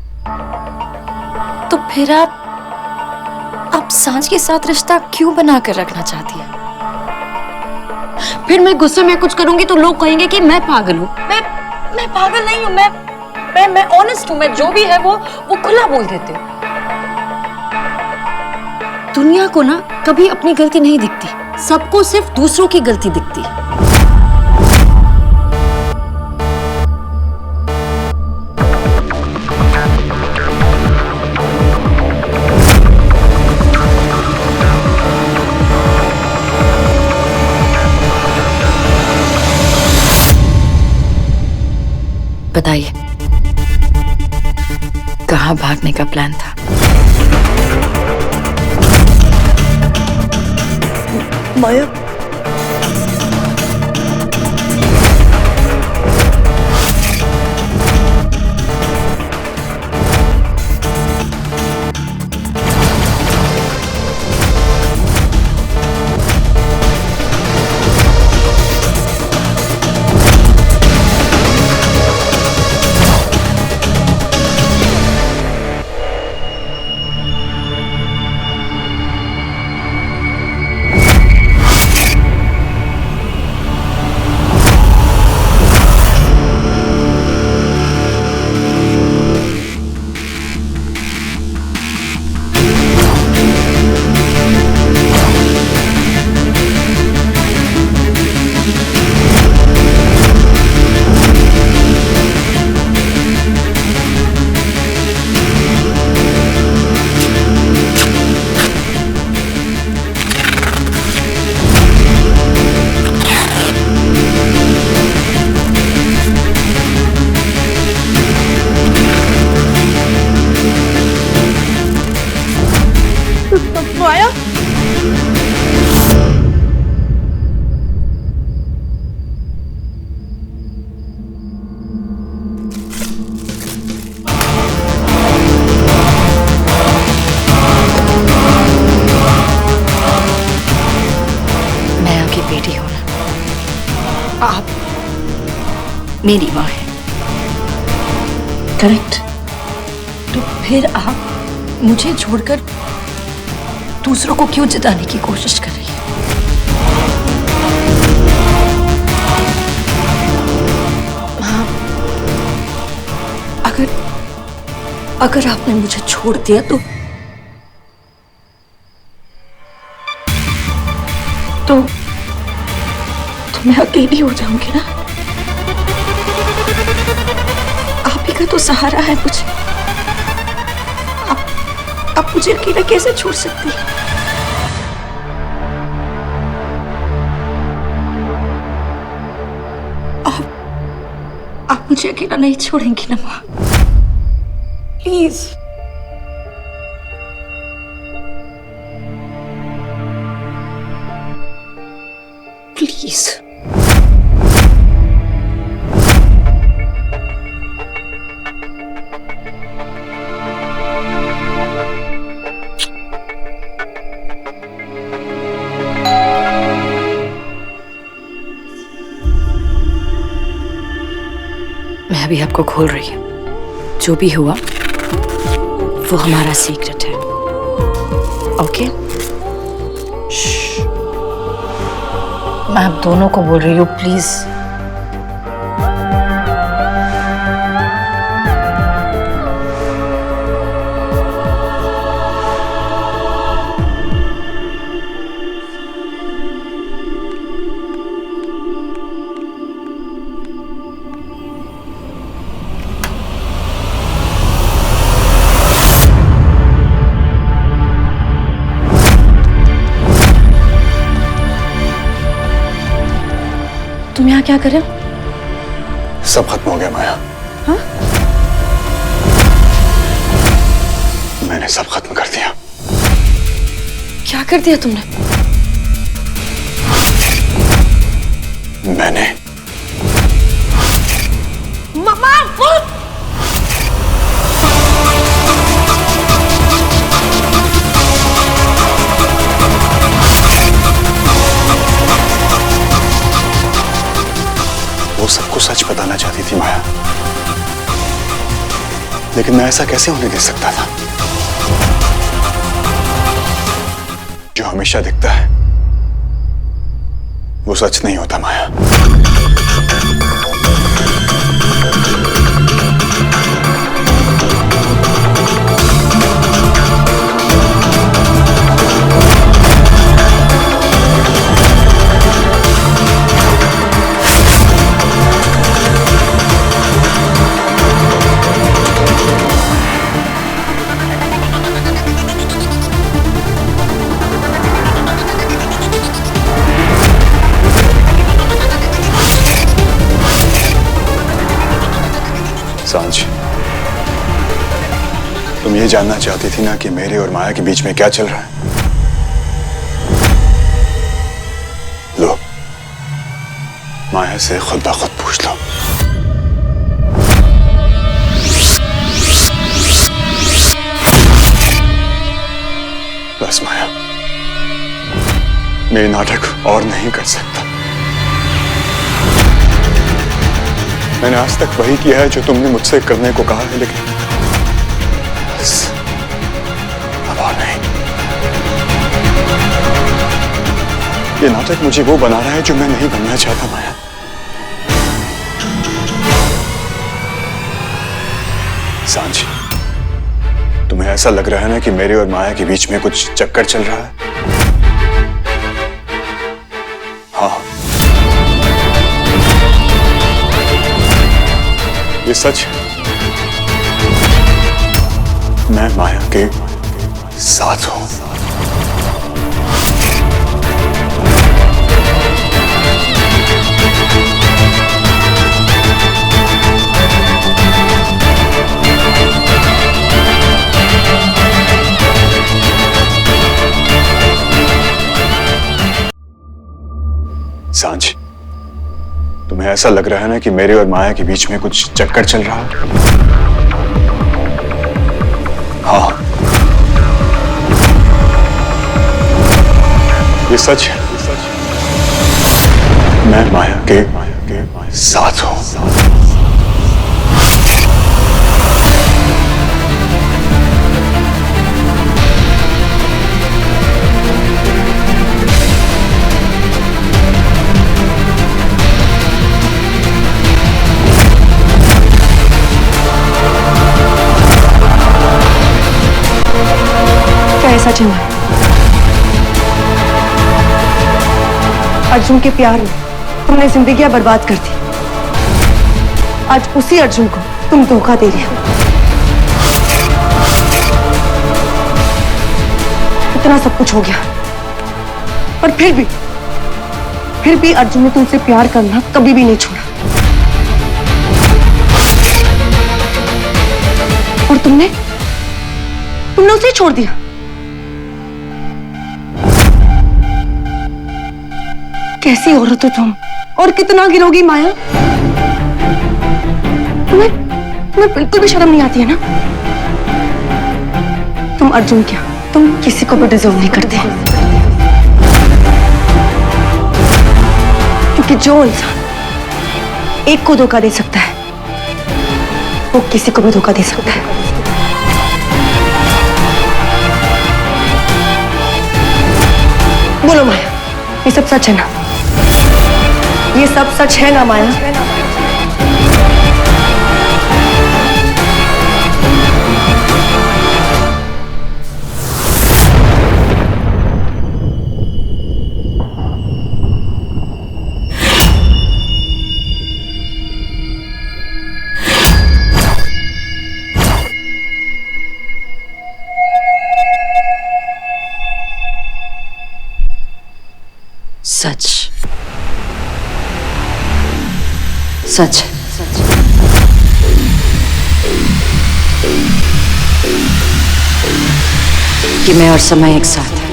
तो फिर आप सांझ के साथ रिश्ता क्यों बना कर रखना चाहती है? फिर मैं गुस्से में कुछ करूंगी तो लोग कहेंगे कि मैं पागल हूँ। मैं पागल नहीं हूँ, मैं ऑनेस्ट हूँ। मैं जो भी है वो खुला बोल देती हूँ। दुनिया को ना कभी अपनी गलती नहीं दिखती, सबको सिर्फ दूसरों की गलती दिखती है। बताइए, कहाँ भागने का प्लान था? माया, बेटी हो ना, आप मेरी माँ है, करेक्ट? तो फिर आप मुझे छोड़कर दूसरों को क्यों जिताने की कोशिश कर रही है? हाँ, अगर आपने मुझे छोड़ दिया तो मैं अकेली हो जाऊंगी ना। का तो सहारा है मुझे। आप मुझे अकेला कैसे छोड़ सकती हैं? आप मुझे अकेला नहीं छोड़ेंगी ना माँ? प्लीज। प्लीज। मैं अभी आपको खोल रही हूँ। जो भी हुआ वो हमारा सीक्रेट है। ओके? मैं आप दोनों को बोल रही हूँ, प्लीज। तुम यहाँ क्या कर रहे हो? सब खत्म हो गया माया। हाँ? मैंने सब खत्म कर दिया। क्या कर दिया तुमने? मैंने मम्मा वो सबको सच बताना चाहती थी माया, लेकिन मैं ऐसा कैसे होने दे सकता था? जो हमेशा दिखता है वो सच नहीं होता माया। सांझ, तुम ये जानना चाहती थी ना कि मेरे और माया के बीच में क्या चल रहा है? लो, माया से खुद ब खुद पूछ लो। बस माया, मैं ये नाटक और नहीं कर सकता। मैंने आज तक वही किया है जो तुमने मुझसे करने को कहा है, लेकिन बस अब और नहीं। ये नाटक मुझे वो बना रहा है जो मैं नहीं बनना चाहता माया। सांझ, तुम्हें ऐसा लग रहा है ना कि मेरे और माया के बीच में कुछ चक्कर चल रहा है? हाँ, ये सच है। मैं माया के साथ हूं। सांझ, तुम्हें ऐसा लग रहा है ना कि मेरे और माया के बीच में कुछ चक्कर चल रहा है? हाँ, ये सच है। मैं माया के साथ हूं। ऐसा चला अर्जुन के प्यार में तुमने जिंदगियां बर्बाद कर दी। आज उसी अर्जुन को तुम धोखा दे रहे हो। इतना सब कुछ हो गया पर फिर भी अर्जुन ने तुमसे प्यार करना कभी भी नहीं छोड़ा। और तुमने उसे छोड़ दिया। कैसी औरत हो तुम, और कितना गिरोगी माया। तुम्हें बिल्कुल भी शर्म नहीं आती है ना। तुम अर्जुन क्या, तुम किसी को भी डिजर्व नहीं करते। क्योंकि जो इंसान एक को धोखा दे सकता है वो किसी को भी धोखा दे सकता है। बोलो माया, ये सब सच है ना? ये सब सच है ना माया? सच सच कि मैं और समय एक साथ हैं।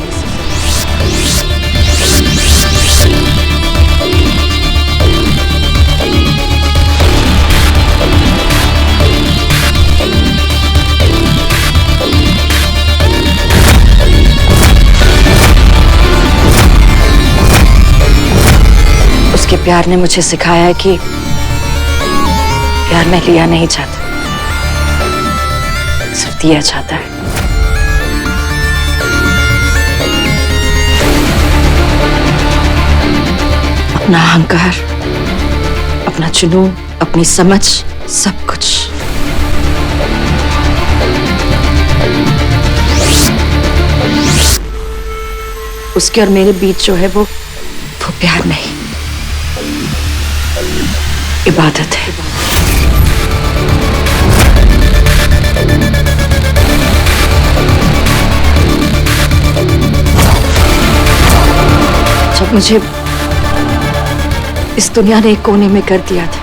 उसके प्यार ने मुझे सिखाया है कि प्यार में लिया नहीं चाहता, सिर्फ दिया चाहता है। अपना अहंकार, अपना जुनून, अपनी समझ, सब कुछ। उसके और मेरे बीच जो है वो प्यार नहीं, इबादत है। जब मुझे इस दुनिया ने एक कोने में कर दिया था,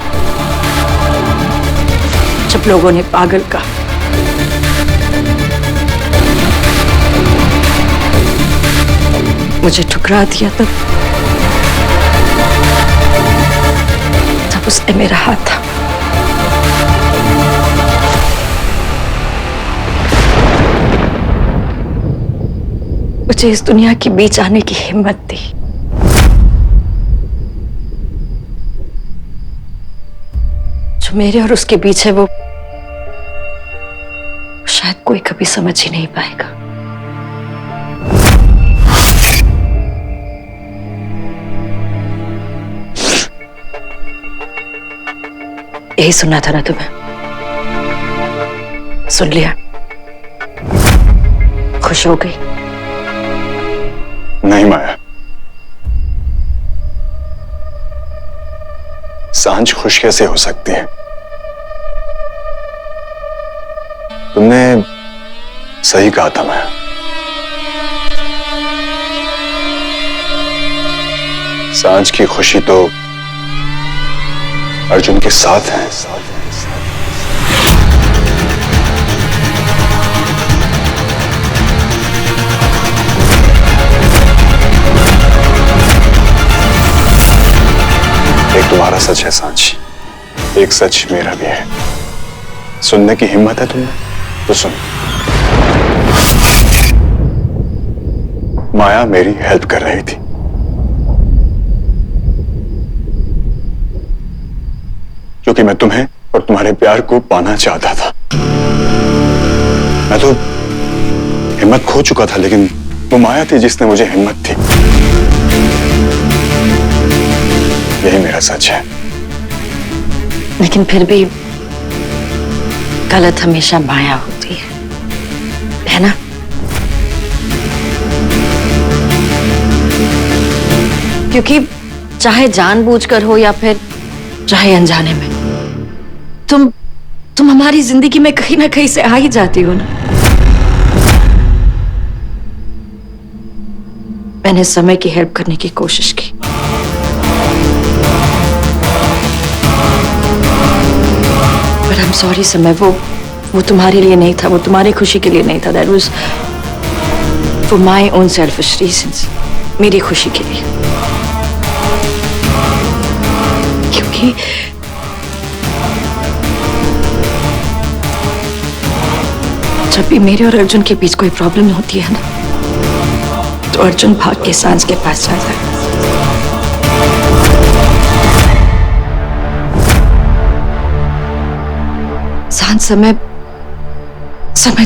जब लोगों ने पागल कहा, मुझे ठुकरा दिया, तब उसने मेरा हाथ था। मुझे इस दुनिया के बीच आने की हिम्मत दी। जो मेरे और उसके बीच है वो शायद कोई कभी समझ ही नहीं पाएगा। यही सुनना था ना तुम्हें? सुन लिया? खुश हो गई? नहीं माया, सांझ खुश कैसे हो सकती है? तुमने सही कहा था माया। सांझ की खुशी तो अर्जुन के साथ है। एक तुम्हारा सच है सांझ, एक सच मेरा भी है। सुनने की हिम्मत है तुम्हें तो सुन। माया मेरी हेल्प कर रही थी, क्योंकि मैं तुम्हें और तुम्हारे प्यार को पाना चाहता था। मैं तो हिम्मत खो चुका था, लेकिन वो माया थी जिसने मुझे हिम्मत दी। यही मेरा सच है। लेकिन फिर भी गलत हमेशा माया होती है ना? क्योंकि चाहे जानबूझकर हो या फिर चाहे अनजाने में, तुम हमारी जिंदगी में कहीं ना कहीं से आ ही जाती हो ना। मैंने समय की हेल्प करने की कोशिश की, पर आई एम सॉरी समय, वो तुम्हारे लिए नहीं था, वो तुम्हारी खुशी के लिए नहीं था। That was for my own selfish reasons, मेरी खुशी के लिए। क्योंकि जब भी मेरे और अर्जुन के बीच कोई प्रॉब्लम होती है ना, तो अर्जुन भाग के सांझ के पास जाता है। सांझ समय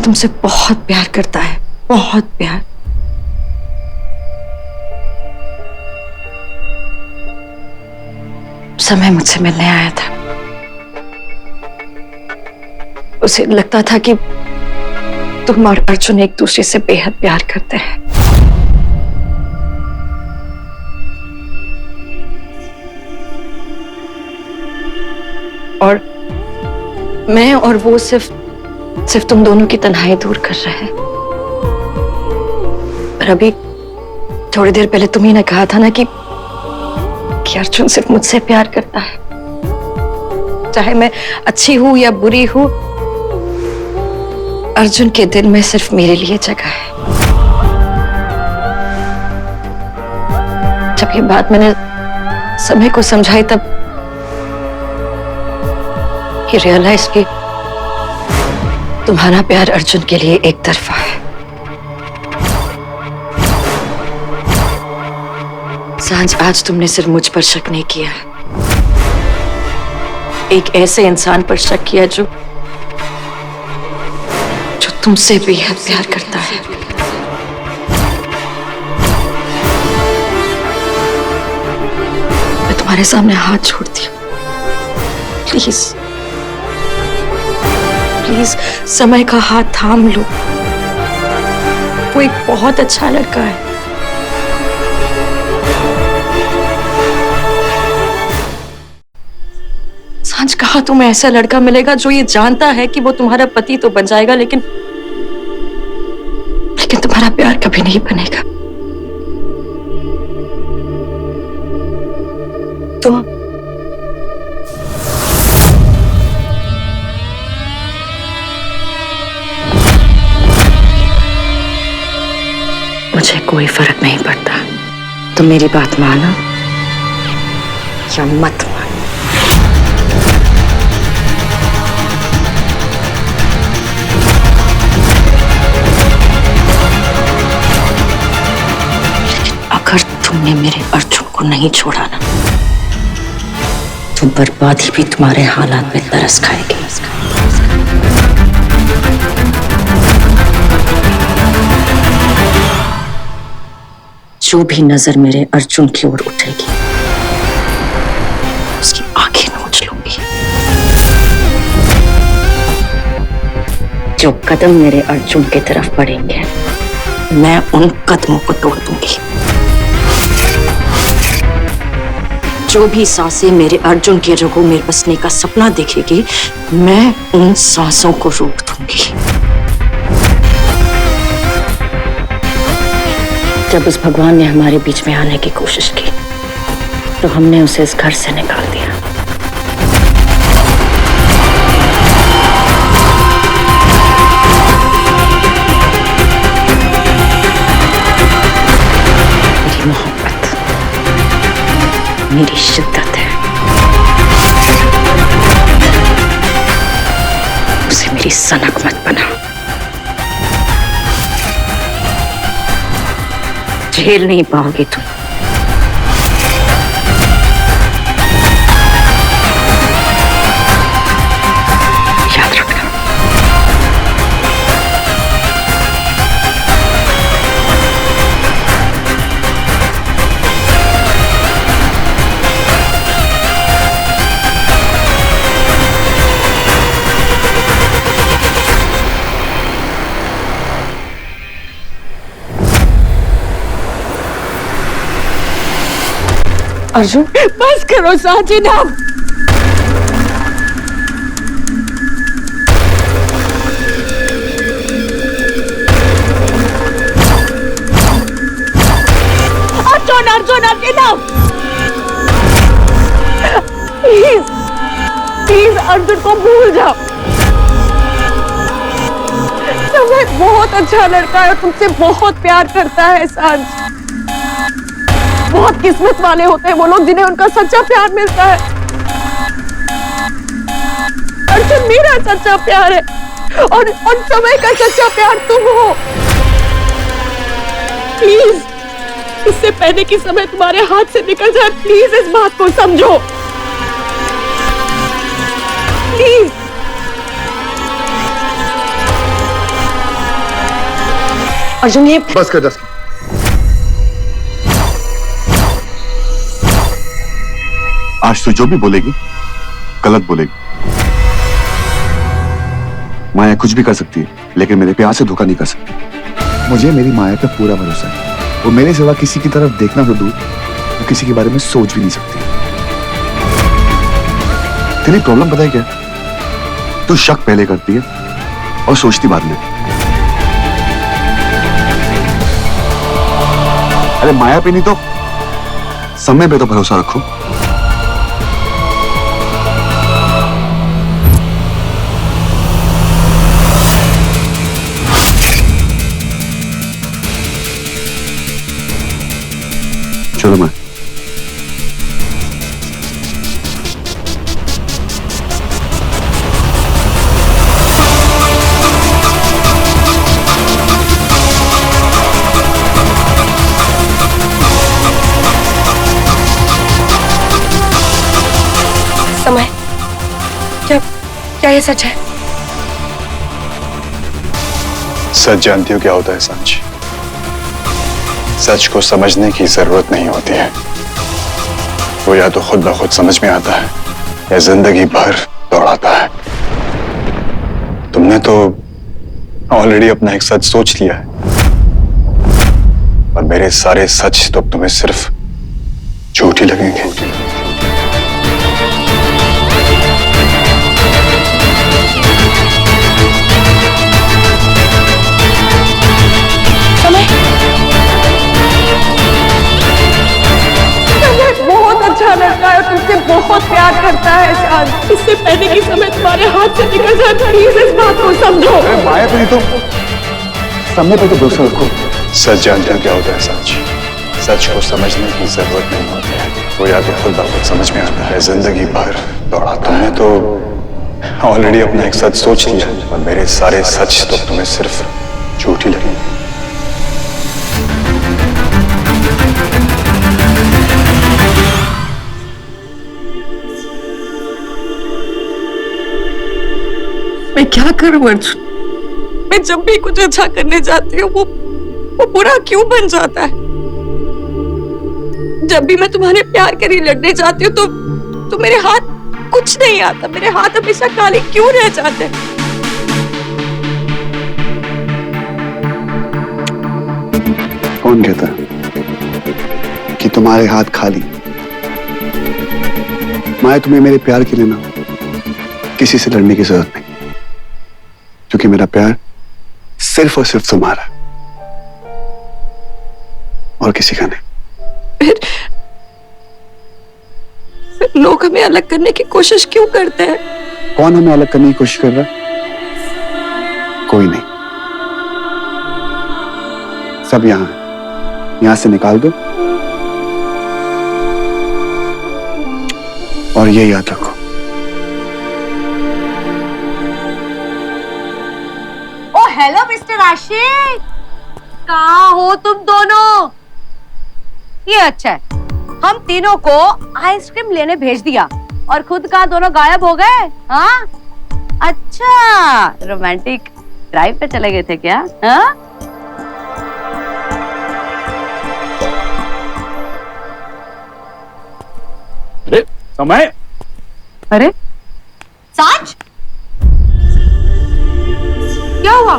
तुमसे बहुत प्यार करता है, बहुत प्यार। समय मुझसे मिलने आया था, उसे लगता था कि तुम और अर्जुन एक दूसरे से बेहद प्यार करते हैं। और मैं और वो सिर्फ तुम दोनों की तन्हाई दूर कर रहे हैं। पर अभी थोड़ी देर पहले तुम ही ने कहा था ना कि अर्जुन सिर्फ मुझसे प्यार करता है, चाहे मैं अच्छी हूं या बुरी हूं, अर्जुन के दिल में सिर्फ मेरे लिए जगह है। जब ये बात मैंने समय को समझाई, तब he realized कि तुम्हारा प्यार अर्जुन के लिए एक तरफा है। सांझ, आज तुमने सिर्फ मुझ पर शक नहीं किया, एक ऐसे इंसान पर शक किया जो तुमसे बेहद प्यार करता है। मैं तुम्हारे सामने हाथ छोड़ती हूँ, प्लीज प्लीज समय का हाथ थाम लो। वो एक बहुत अच्छा लड़का है। सांझ, कहा तुम्हें ऐसा लड़का मिलेगा जो ये जानता है कि वो तुम्हारा पति तो बन जाएगा, लेकिन तुम्हारा प्यार कभी नहीं बनेगा। तुम मुझे कोई फर्क नहीं पड़ता, तुम मेरी बात मानो या मत मानो। अगर तुमने मेरे अर्जुन को नहीं छोड़ा ना, तो बर्बादी भी तुम्हारे हालात में तरस खाएगी। जो भी नजर मेरे अर्जुन की ओर उठेगी, उसकी आंखें नोच लूंगी। जो कदम मेरे अर्जुन की तरफ बढ़ेंगे, मैं उन कदमों को तोड़ दूंगी। जो भी सांसें मेरे अर्जुन के रगों में बसने का सपना देखेगी, मैं उन सांसों को रोक दूंगी। जब उस भगवान ने हमारे बीच में आने की कोशिश की, तो हमने उसे इस घर से निकाल दिया। मेरी मोहब्बत, मेरी शिद्दत है, उसे मेरी सनक मत बना। झेल नहीं पाओगे तुम। याद रखना। अर्जुन, बस करो साजिद, अब अर्जुन को भूल जाओ। समय बहुत अच्छा लड़का है, तुमसे बहुत प्यार करता है सांझ। बहुत किस्मत वाले होते हैं वो लोग जिन्हें उनका सच्चा प्यार मिलता है। अर्जुन मेरा सच्चा प्यार है और समय का सच्चा प्यार तुम हो। प्लीज, इससे पहले कि समय तुम्हारे हाथ से निकल जाए, प्लीज इस बात को समझो। प्लीज। अर्जुन ये बस कर दस। आज तू जो भी बोलेगी गलत बोलेगी। माया कुछ भी कर सकती है लेकिन मेरे प्यार से धोखा नहीं कर सकती। मुझे मेरी माया पे पूरा भरोसा है। वो मेरे सिवा किसी की तरफ देखना तो दूर, वो किसी के बारे में सोच भी नहीं सकती। तेरी प्रॉब्लम पता है क्या? तू शक पहले करती है और सोचती बाद में। अरे माया पे नहीं तो समय पे तो भरोसा रखो। चलो मैं समय, क्या ये सच है? सच जानती हो क्या होता है सांझ? सच को समझने की जरूरत नहीं होती है। वो या तो खुद ब खुद समझ में आता है या जिंदगी भर दौड़ाता है। तुमने तो ऑलरेडी अपना एक सच सोच लिया है और मेरे सारे सच तो तुम्हें सिर्फ झूठ ही लगेंगे। बहुत अच्छा लड़का है, तुमसे बहुत प्यार करता है सांझ। इससे पहले कि समय तुम्हारे हाथ से निकल जाए, प्लीज इस बात को समझो। माया पे नहीं तो समय पे तो भरोसा रखो। सच जानते हो क्या होता है सांझ? सच को समझने की जरूरत नहीं होती है। वो या तो खुद ब खुद समझ में आता है, जिंदगी भर दौड़ाता। तुमने तो ऑलरेडी अपना एक सच सोच लिया और मेरे सारे सच तो तुम्हें सिर्फ झूठ ही लगेंगे। मैं क्या करूं अर्जुन? मैं जब भी कुछ अच्छा करने जाती हूँ वो बुरा क्यों बन जाता है? जब भी मैं तुम्हारे प्यार के लिए लड़ने जाती हूँ तो मेरे हाथ कुछ नहीं आता। मेरे हाथ हमेशा काले क्यों रह जाते हैं? कौन कहता कि तुम्हारे हाथ खाली? माया, तुम्हें मेरे प्यार के लिए ना किसी से लड़ने की जरूरत नहीं, क्योंकि मेरा प्यार सिर्फ और सिर्फ तुम्हारा और किसी का नहीं। फिर लोग हमें अलग करने की कोशिश क्यों करते हैं? कौन हमें अलग करने की कोशिश कर रहा है? कोई नहीं। सब यहां से निकाल दो और ये याद रखो, हेलो मिस्टर आशिक, कहाँ हो तुम दोनों? ये अच्छा है, हम तीनों को आइसक्रीम लेने भेज दिया और खुद कहाँ दोनों गायब हो गए? हाँ, अच्छा, रोमांटिक ड्राइव पे चले गए थे क्या? हाँ? अरे समय, अरे सांझ, क्या हुआ?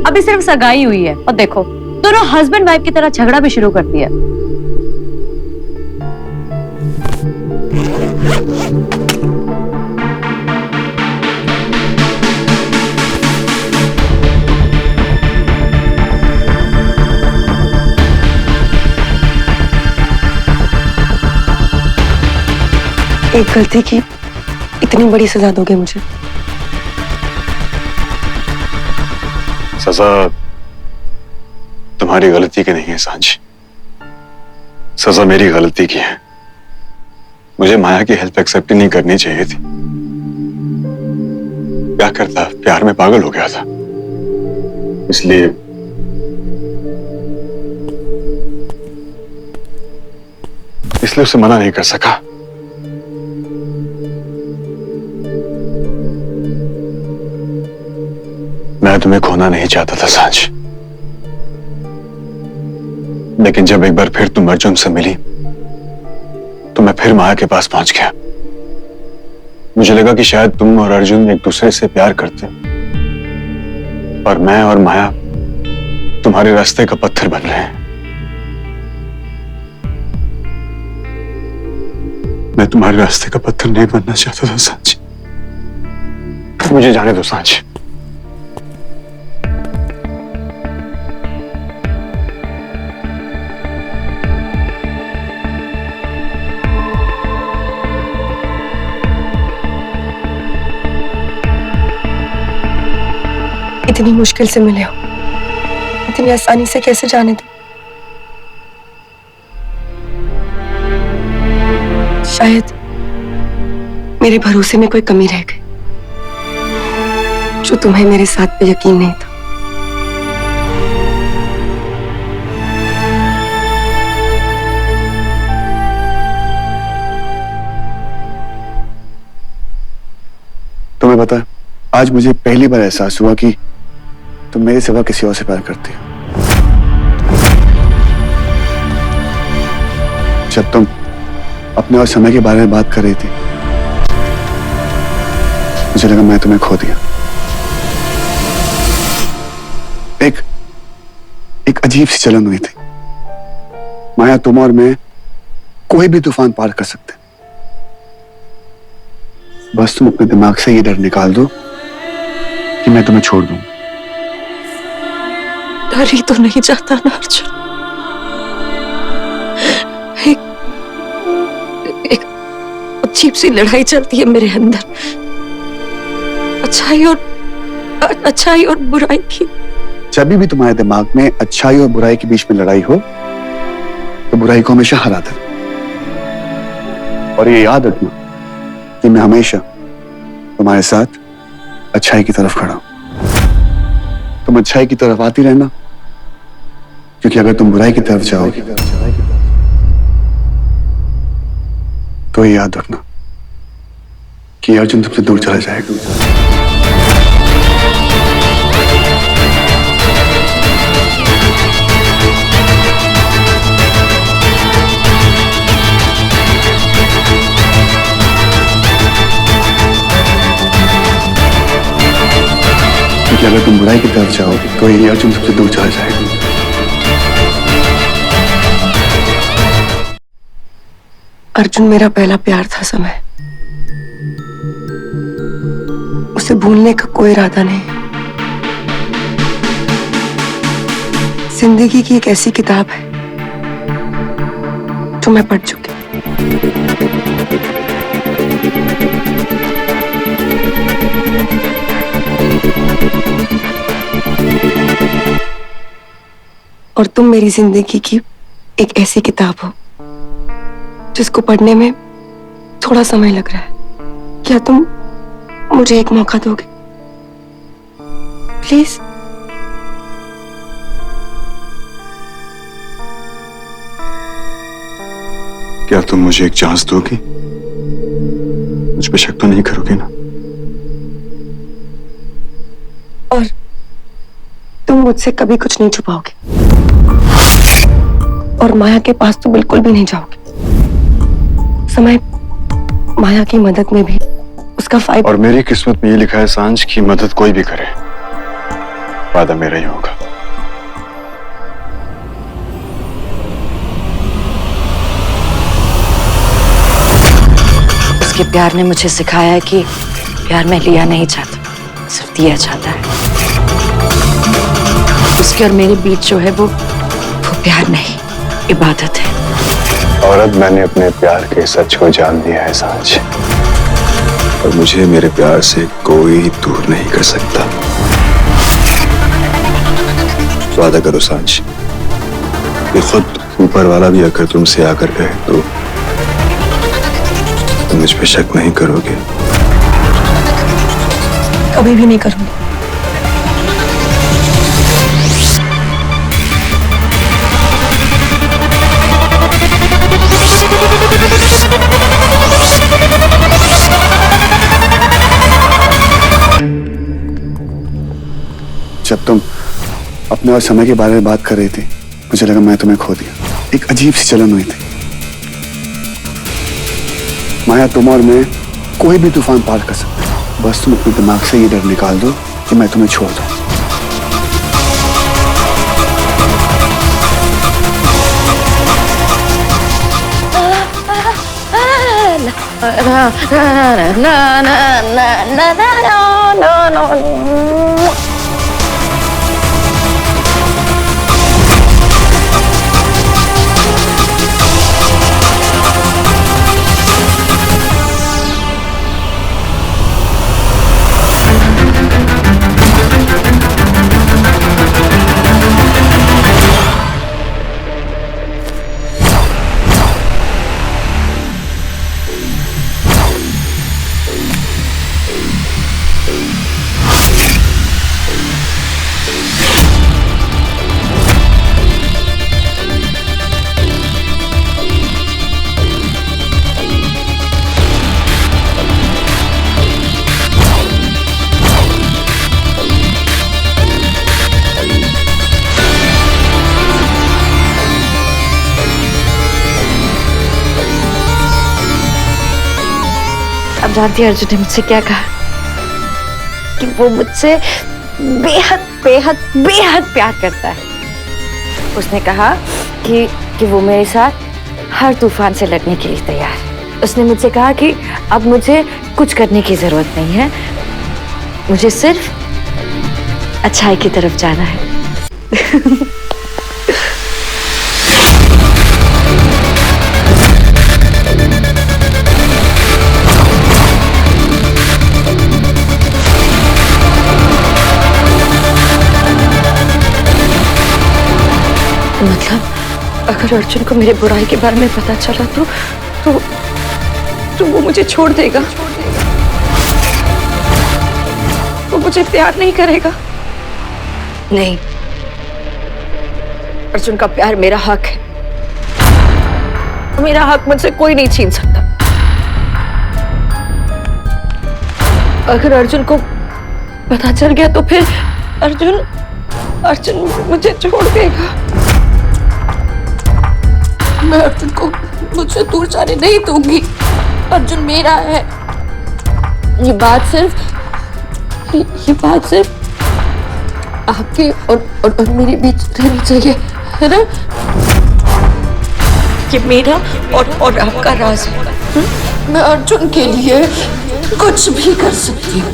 अभी सिर्फ सगाई हुई है और देखो दोनों हस्बैंड वाइफ की तरह झगड़ा भी शुरू कर दिया। एक गलती की इतनी बड़ी सजा दोगे मुझे? सजा तुम्हारी गलती की नहीं है सांझ, सजा मेरी गलती की है। मुझे माया की हेल्प एक्सेप्ट ही नहीं करनी चाहिए थी। क्या करता, प्यार में पागल हो गया था, इसलिए उसे मना नहीं कर सका। मैं तुम्हें खोना नहीं चाहता था सांझ, लेकिन जब एक बार फिर तुम अर्जुन से मिली तो मैं फिर माया के पास पहुंच गया। मुझे लगा कि शायद तुम और अर्जुन एक दूसरे से प्यार करते और मैं और माया तुम्हारे रास्ते का पत्थर बन रहे हैं। मैं तुम्हारे रास्ते का पत्थर नहीं बनना चाहता था सांझ। मुझे जाने दो सांझ। इतनी मुश्किल से मिले हो, इतनी आसानी से कैसे जाने दो? शायद मेरे भरोसे में कोई कमी रह गई, जो तुम्हें मेरे साथ पे यकीन नहीं था। तुम्हें पता है, आज मुझे पहली बार एहसास हुआ कि तुम मेरे सिवा किसी और से प्यार करती हो। जब तुम अपने और समय के बारे में बात कर रही थी, मुझे लगा मैं तुम्हें खो दिया। एक अजीब सी चलन हुई थी। माया, तुम और मैं कोई भी तूफान पार कर सकते, बस तुम अपने दिमाग से ये डर निकाल दो कि मैं तुम्हें छोड़ दूं। डर ही तो नहीं चाहता ना अर्जुन। एक अजीब सी लड़ाई चलती है मेरे अंदर, अच्छाई और बुराई की। जब भी तुम्हारे दिमाग में अच्छाई और बुराई के बीच में लड़ाई हो तो बुराई को हमेशा हरा देना। और ये याद रखना कि मैं हमेशा तुम्हारे साथ अच्छाई की तरफ खड़ा हूं। तुम अच्छाई की तरफ आती रहना, क्योंकि अगर तुम बुराई की तरफ जाओगे तो ये याद रखना कि अर्जुन तुमसे दूर चला जाएगा। क्योंकि अगर तुम बुराई की तरफ जाओगे तो ये अर्जुन तुमसे दूर चला जाएगा। अर्जुन मेरा पहला प्यार था समय, उसे भूलने का कोई इरादा नहीं। जिंदगी की एक ऐसी किताब है जो मैं पढ़ चुकी। और तुम मेरी जिंदगी की एक ऐसी किताब हो जिसको पढ़ने में थोड़ा समय लग रहा है। क्या तुम मुझे एक मौका दोगे प्लीज? क्या तुम मुझे एक चांस दोगी? मुझ पे शक तो नहीं करोगे ना? और तुम मुझसे कभी कुछ नहीं छुपाओगे और माया के पास तो बिल्कुल भी नहीं जाओगे। समय माया की मदद में भी उसका फायदा। और मेरी किस्मत में ये लिखा है सांझ की मदद कोई भी करे, वादा मेरा ही होगा। उसके प्यार ने मुझे सिखाया है कि प्यार में लिया नहीं चाहता, सिर्फ दिया चाहता है। उसके और मेरे बीच जो है वो प्यार नहीं, इबादत है। और अब मैंने अपने प्यार के सच को जान लिया है सांझ, और मुझे मेरे प्यार से कोई दूर नहीं कर सकता। वादा करो सांझ कि खुद ऊपर वाला भी अगर तुमसे आकर कहे तो तुम मुझ पे शक नहीं करोगे। कभी भी नहीं करूंगी। जब तुम अपने और समय के बारे में बात कर रही थी, मुझे लगा मैं तुम्हें खो दिया। एक अजीब सी जलन हुई थी। माया, तुम और मैं कोई भी तूफान पार कर सकते हैं। बस तुम अपने दिमाग से ये डर निकाल दो कि मैं तुम्हें छोड़ दूं। अब जानती है अर्जुन ने मुझसे क्या कहा? कि वो मुझसे बेहद बेहद बेहद प्यार करता है। उसने कहा कि वो मेरे साथ हर तूफान से लड़ने के लिए तैयार है। उसने मुझसे कहा कि अब मुझे कुछ करने की जरूरत नहीं है, मुझे सिर्फ अच्छाई की तरफ जाना है। मतलब अगर अर्जुन को मेरे बुराई के बारे में पता चला तो वो मुझे छोड़ देगा, वो मुझे प्यार नहीं करेगा। नहीं, अर्जुन का प्यार मेरा हक है, मेरा हक मुझसे कोई नहीं छीन सकता। अगर अर्जुन को पता चल गया तो फिर अर्जुन मुझे छोड़ देगा। मैं अर्जुन को मुझसे दूर जाने नहीं दूंगी। अर्जुन मेरा है। ये बात सिर्फ आपके और मेरे बीच रहनी चाहिए, है ना? ये मेरा और आपका राज है। मैं अर्जुन के लिए कुछ भी कर सकती हूँ,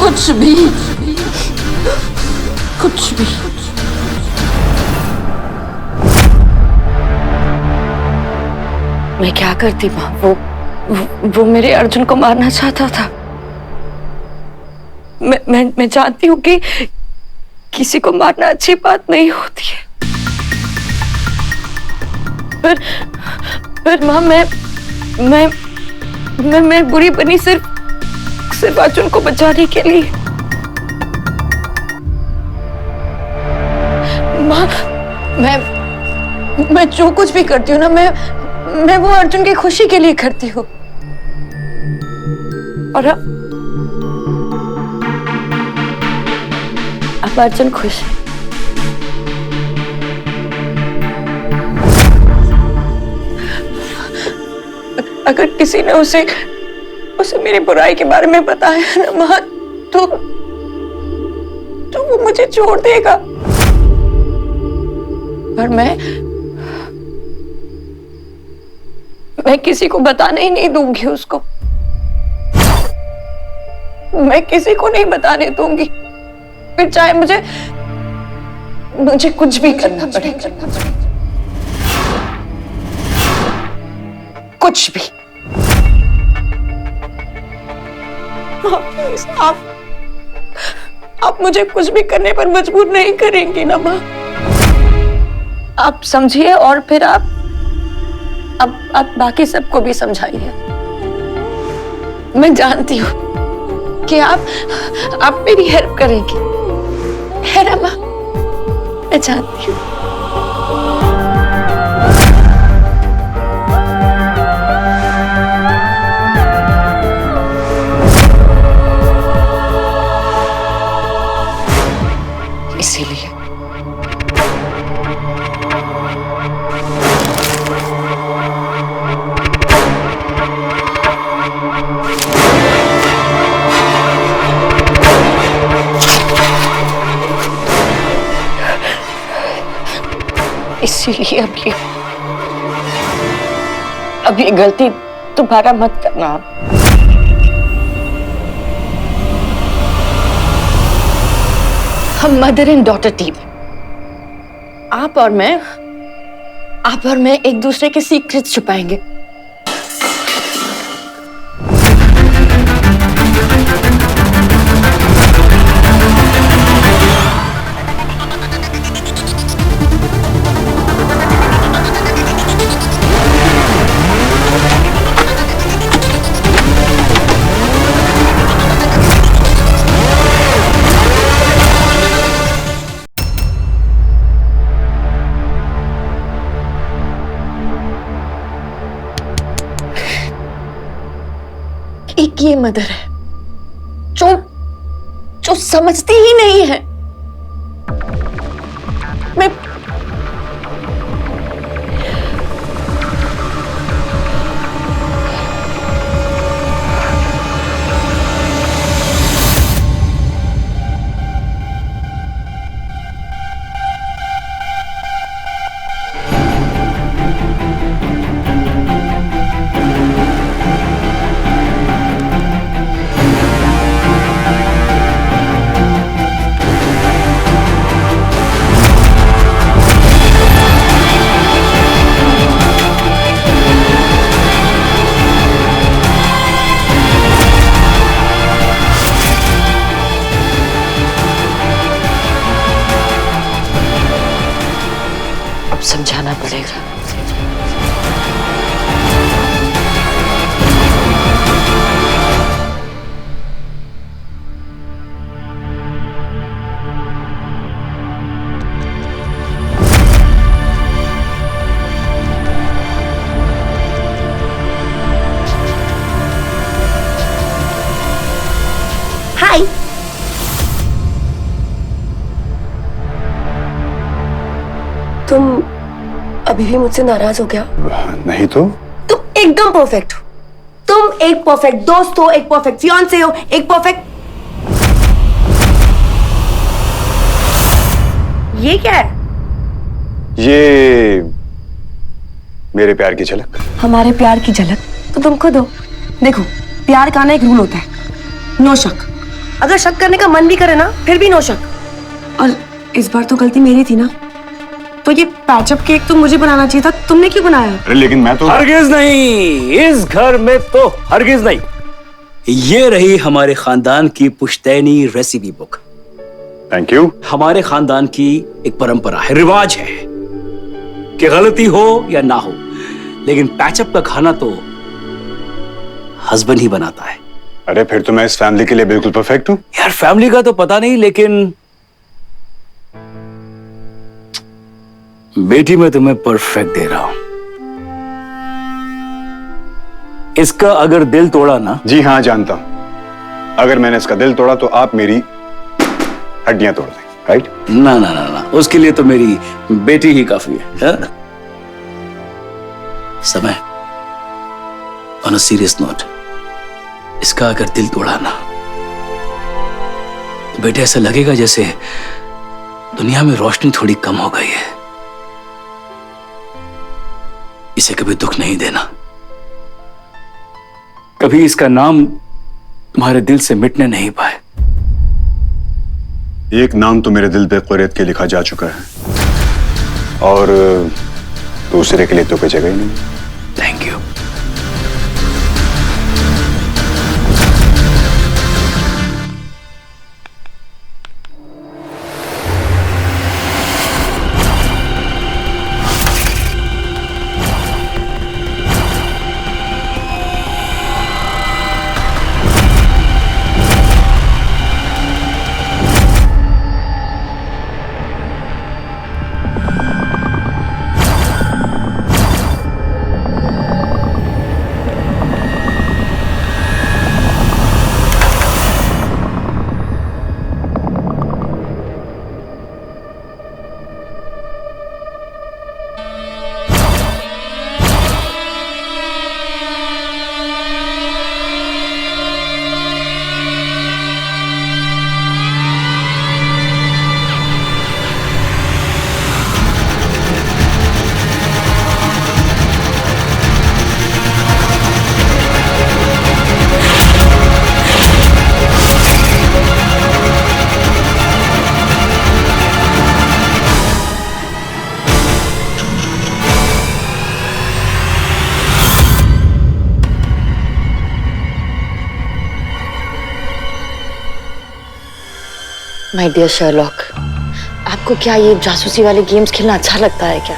कुछ भी। मैं क्या करती माँ? वो मेरे अर्जुन को मारना चाहता था। मैं जानती हूँ कि किसी को मारना अच्छी बात नहीं होती है, पर माँ मैं बुरी बनी सिर्फ अर्जुन को बचाने के लिए। माँ, मैं जो कुछ भी करती हूँ ना, मैं वो अर्जुन की खुशी के लिए करती हूँ। और अब अर्जुन खुश है। अगर किसी ने उसे मेरी बुराई के बारे में बताया ना माँ, तो वो मुझे छोड़ देगा। पर मैं किसी को बताने ही नहीं दूंगी उसको। मैं किसी को नहीं बताने दूंगी, फिर चाहे मुझे कुछ भी करना पड़े। कुछ भी। प्लीज, आप मुझे कुछ भी करने पर मजबूर नहीं करेंगी ना माँ? आप समझिए और फिर आप बाकी सबको भी समझाइए। मैं जानती हूँ कि आप मेरी हेल्प करेंगी, है ना माँ? मैं जानती हूँ। इसीलिए अब ये गलती दोबारा मत करना। हम मदर एंड डॉटर टीम, आप और मैं एक दूसरे के सीक्रेट्स छुपाएंगे। एक ये मदर है जो समझती ही नहीं है। मैं समझाना पड़ेगा। हाय, तुम अभी भी मुझसे नाराज हो क्या? नहीं तो। तुम एकदम परफेक्ट हो। तुम एक परफेक्ट दोस्त हो, एक परफेक्ट फियांसे हो, एक परफेक्ट। ये क्या है? ये मेरे प्यार की झलक। हमारे प्यार की झलक तो तुम खुद हो। देखो, प्यार का ना एक रूल होता है, नो शक। अगर शक करने का मन भी करे ना, फिर भी नो शक। और इस बार तो गलती मेरी थी ना, तो ये पैचअप केक तो मुझे बनाना चाहिए था, तुमने क्यों बनाया? अरे लेकिन मैं तो हरगिज नहीं, इस घर में तो हरगिज नहीं। ये रही हमारे खानदान की पुश्तैनी रेसिपी बुक। Thank you. हमारे खानदान की एक परंपरा है, रिवाज है कि गलती हो या ना हो, लेकिन पैचअप का खाना तो हस्बैंड ही बनाता है। अरे फिर तो मैं इस फैमिली के लिए बिल्कुल परफेक्ट हूँ। यार फैमिली का तो पता नहीं, लेकिन बेटी मैं तुम्हें परफेक्ट दे रहा हूं। इसका अगर दिल तोड़ा ना। जी हाँ जानता हूं, अगर मैंने इसका दिल तोड़ा तो आप मेरी हड्डियां तोड़ दें, राइट? ना ना ना ना, उसके लिए तो मेरी बेटी ही काफी है। समय ऑन अ सीरियस नोट, इसका अगर दिल तोड़ा ना तो बेटे ऐसा लगेगा जैसे दुनिया में रोशनी थोड़ी कम हो गई है। इसे कभी दुख नहीं देना, कभी इसका नाम तुम्हारे दिल से मिटने नहीं पाए। एक नाम तो मेरे दिल पे क़ुरैत के लिखा जा चुका है और दूसरे के लिए तो कोई जगह ही नहीं। Thank you. My dear Sherlock, आपको क्या ये जासूसी वाले गेम्स खेलना अच्छा लगता है क्या?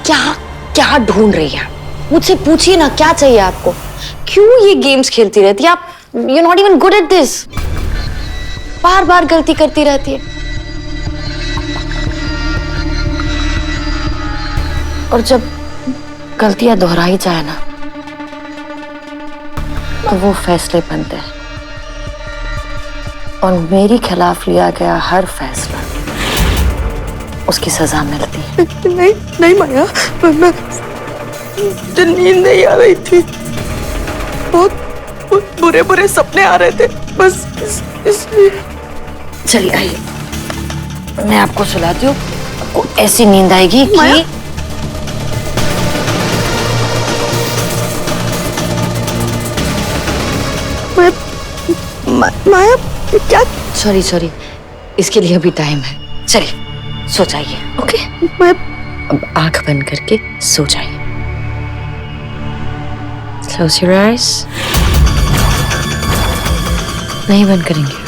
क्या क्या ढूंढ रही है? मुझसे पूछिए ना, क्या चाहिए आपको? क्यों ये गेम्स खेलती रहती है आप? You not even good at this. बार बार गलती करती रहती है, और जब गलतियां दोहराई जाए ना तो वो फैसले बनते हैं, और मेरे खिलाफ लिया गया हर फैसला उसकी सजा मिलती है। नहीं नहीं माया, मैं नींद नहीं आ रही थी, बहुत बुरे बुरे सपने आ रहे थे, बस इसलिए। चलिए आइए, मैं आपको सुलाती हूँ। आपको ऐसी नींद आएगी कि माया क्या? सॉरी, इसके लिए अभी टाइम है। चलिए सो जाइए। ओके, मैं अब आंख बंद करके सो जाइए। Close your eyes। नहीं बंद करेंगे।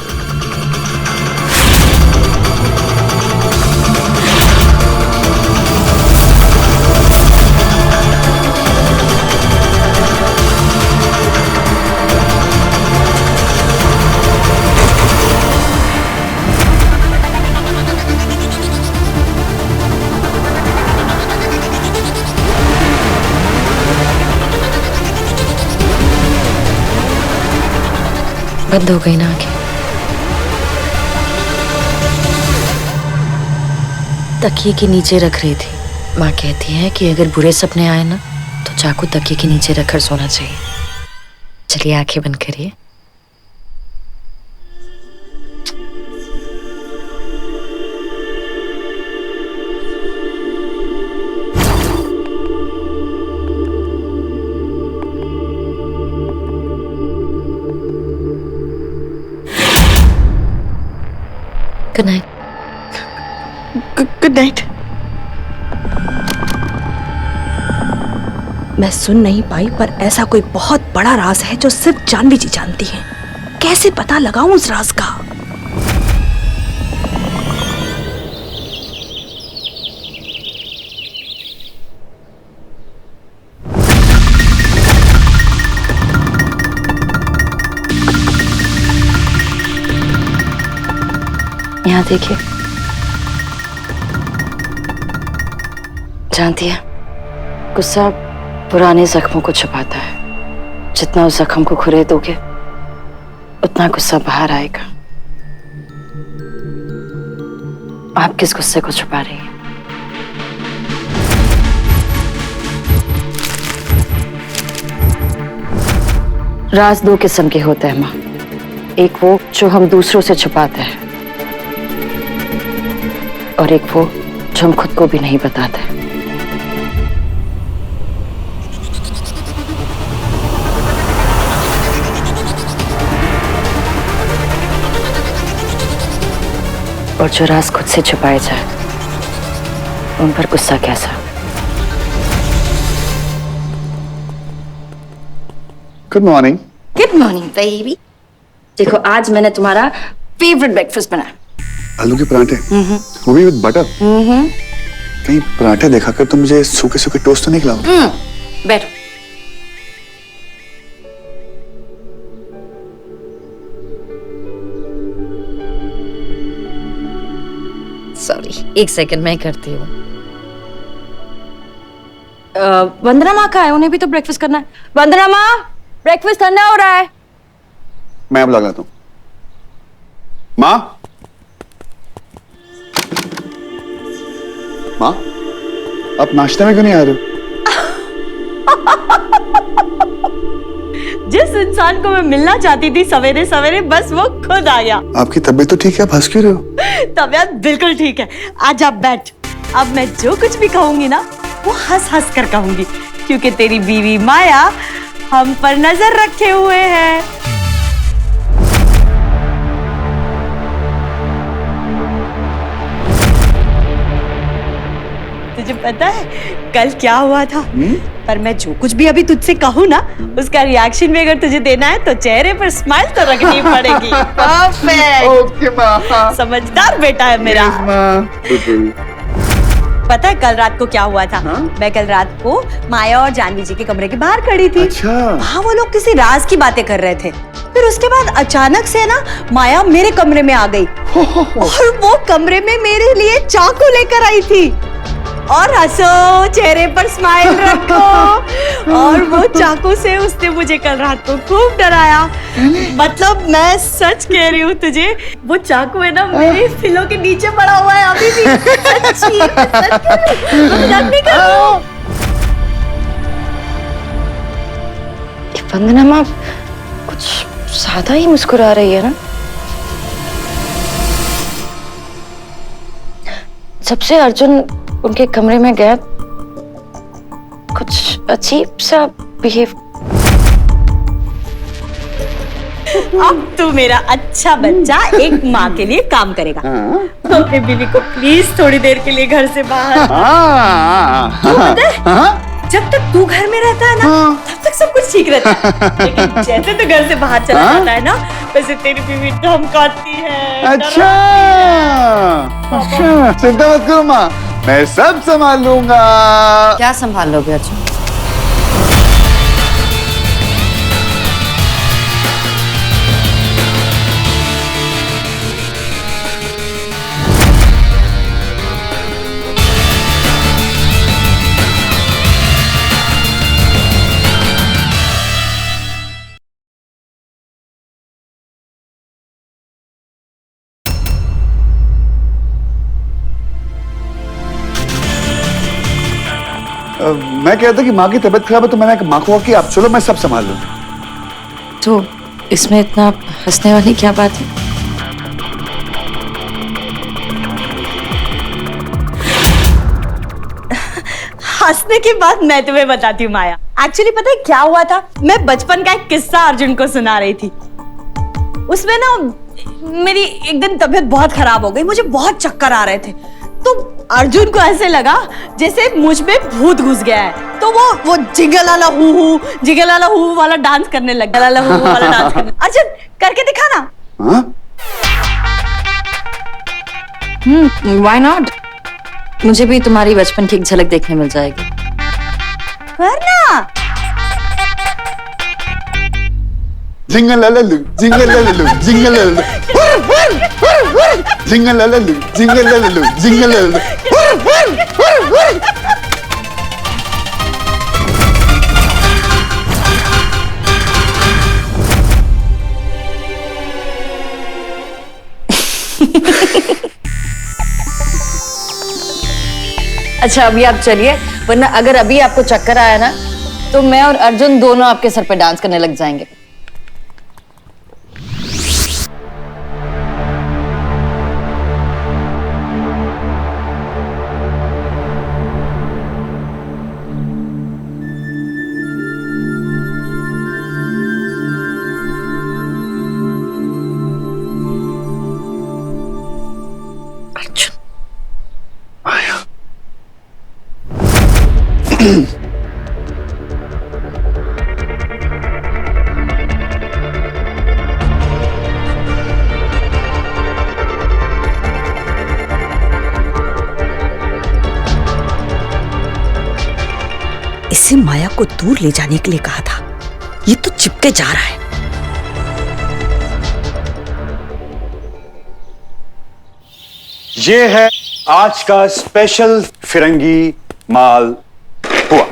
बंद हो गई ना आंखें? तकिए के नीचे रख रही थी। माँ कहती है कि अगर बुरे सपने आए ना तो चाकू तकिए के नीचे रखकर सोना चाहिए। चलिए आंखें बंद करिए। Good night. Good night. मैं सुन नहीं पाई, पर ऐसा कोई बहुत बड़ा राज है जो सिर्फ जानवी जी जानती है। कैसे पता लगाऊं उस राज का? यहाँ देखिए, जानती है गुस्सा पुराने जख्मों को छुपाता है। जितना उस जख्म को खुरेदोगे उतना गुस्सा बाहर आएगा। आप किस गुस्से को छुपा रही हैं? राज दो किस्म के होते हैं माँ। एक वो जो हम दूसरों से छुपाते हैं, और एक वो जो हम खुद को भी नहीं बताते। और जो राज खुद से छुपाए जाए उन पर गुस्सा कैसा? Good morning. Good morning baby. देखो आज मैंने तुम्हारा फेवरेट ब्रेकफास्ट बनाया। आलू के पराठे, वो भी विद बटर। कहीं पराठे देखा कर तो मुझे सूखे सूखे टोस्ट तो नहीं खिलाओ। बैठो। सॉरी, एक सेकंड मैं करती हूँ। वंदना माँ का है, उन्हें भी तो ब्रेकफास्ट करना है। वंदना माँ, ब्रेकफास्ट ठंडा हो रहा है। मैं अब लगाता हूँ। माँ, माँ, आप नाश्ते में क्यों नहीं आ रहे हो? जिस इंसान को मैं मिलना चाहती थी सवेरे सवेरे, बस वो खुद आ गया। आपकी तबीयत तो ठीक है, आप हंस क्यों रहे हो? तबीयत बिल्कुल ठीक है। आज आप बैठ। अब मैं जो कुछ भी कहूंगी ना वो हंस हंस कर कहूंगी, क्योंकि तेरी बीवी माया हम पर नजर रखे हुए है। तुझे पता है कल क्या हुआ था? पर मैं जो कुछ भी अभी तुझसे कहूँ ना, उसका रिएक्शन भी अगर तुझे देना है तो चेहरे पर स्माइल तो रखनी पड़ेगी। परफेक्ट। ओके माँ। समझदार बेटा है मेरा। पता है कल रात को क्या हुआ था? मैं कल रात को माया और जानवी जी के कमरे के बाहर खड़ी थी। अच्छा। वहाँ वो लोग किसी राज की बातें कर रहे थे। फिर उसके बाद अचानक से ना माया मेरे कमरे में आ गई और वो कमरे में मेरे लिए चाकू लेकर आई थी। और हंसो, चेहरे पर स्माइल रखो। और वो चाकू से उसने मुझे कल रात को खूब डराया। मतलब मैं सच कह रही हूँ तुझे, वो चाकू है ना मेरे पिलो के नीचे पड़ा हुआ है अभी भी। सच्ची, मजाक नहीं कर रही हूँ। वंदना माँ कुछ ज्यादा ही मुस्कुरा रही है ना। जब से अर्जुन उनके कमरे में गया कुछ अजीब सा बिहेव। अब तू मेरा अच्छा बच्चा एक माँ के लिए काम करेगा। अपने बीवी को प्लीज थोड़ी देर के लिए घर से बाहर। क्यों पता है? जब तक तू घर में रहता है ना तब तक सब कुछ ठीक रहता है, लेकिन जैसे तू घर से बाहर चला जाता है ना वैसे तेरी बीवी धमकाती है। अच्छा, चिंता मत करो माँ, मैं सब संभाल लूंगा। क्या संभाल लोगे अर्जुन? मैं कहता कि माँ की तबीयत खराब है तो मैंने माँ को कहा कि आप चलो मैं सब संभाल लूँ। तो इसमें इतना हंसने वाली क्या बात है? हंसने की बात मैं तुम्हें बताती हूँ माया। एक्चुअली पता है क्या हुआ था? मैं बचपन का एक किस्सा अर्जुन को सुना रही थी। उसमें ना मेरी एक दिन तबीयत बहुत खराब हो गई, मुझे बहुत चक्कर आ रहे थे। तो अर्जुन को ऐसे लगा जैसे मुझ में भूत घुस गया है। तो वो जिगलाला हू वाला डांस करने लग गया। हू वाला डांस करने। अर्जुन करके दिखा ना। Why not? मुझे भी तुम्हारी बचपन की एक झलक देखने मिल जाएगी। करना। जिंगल लललू, जिंगल लललू, जिंगल लललू, जिंगल लललू, जिंगल लललू, जिंगल लललू। अच्छा अभी आप चलिए, वरना अगर अभी आपको चक्कर आया ना तो मैं और अर्जुन दोनों आपके सर पे डांस करने लग जाएंगे। अर्जुन, माया, इसे माया को दूर ले जाने के लिए कहा था, ये तो चिपके जा रहा है। ये है आज का स्पेशल फिरंगी माल पुआ।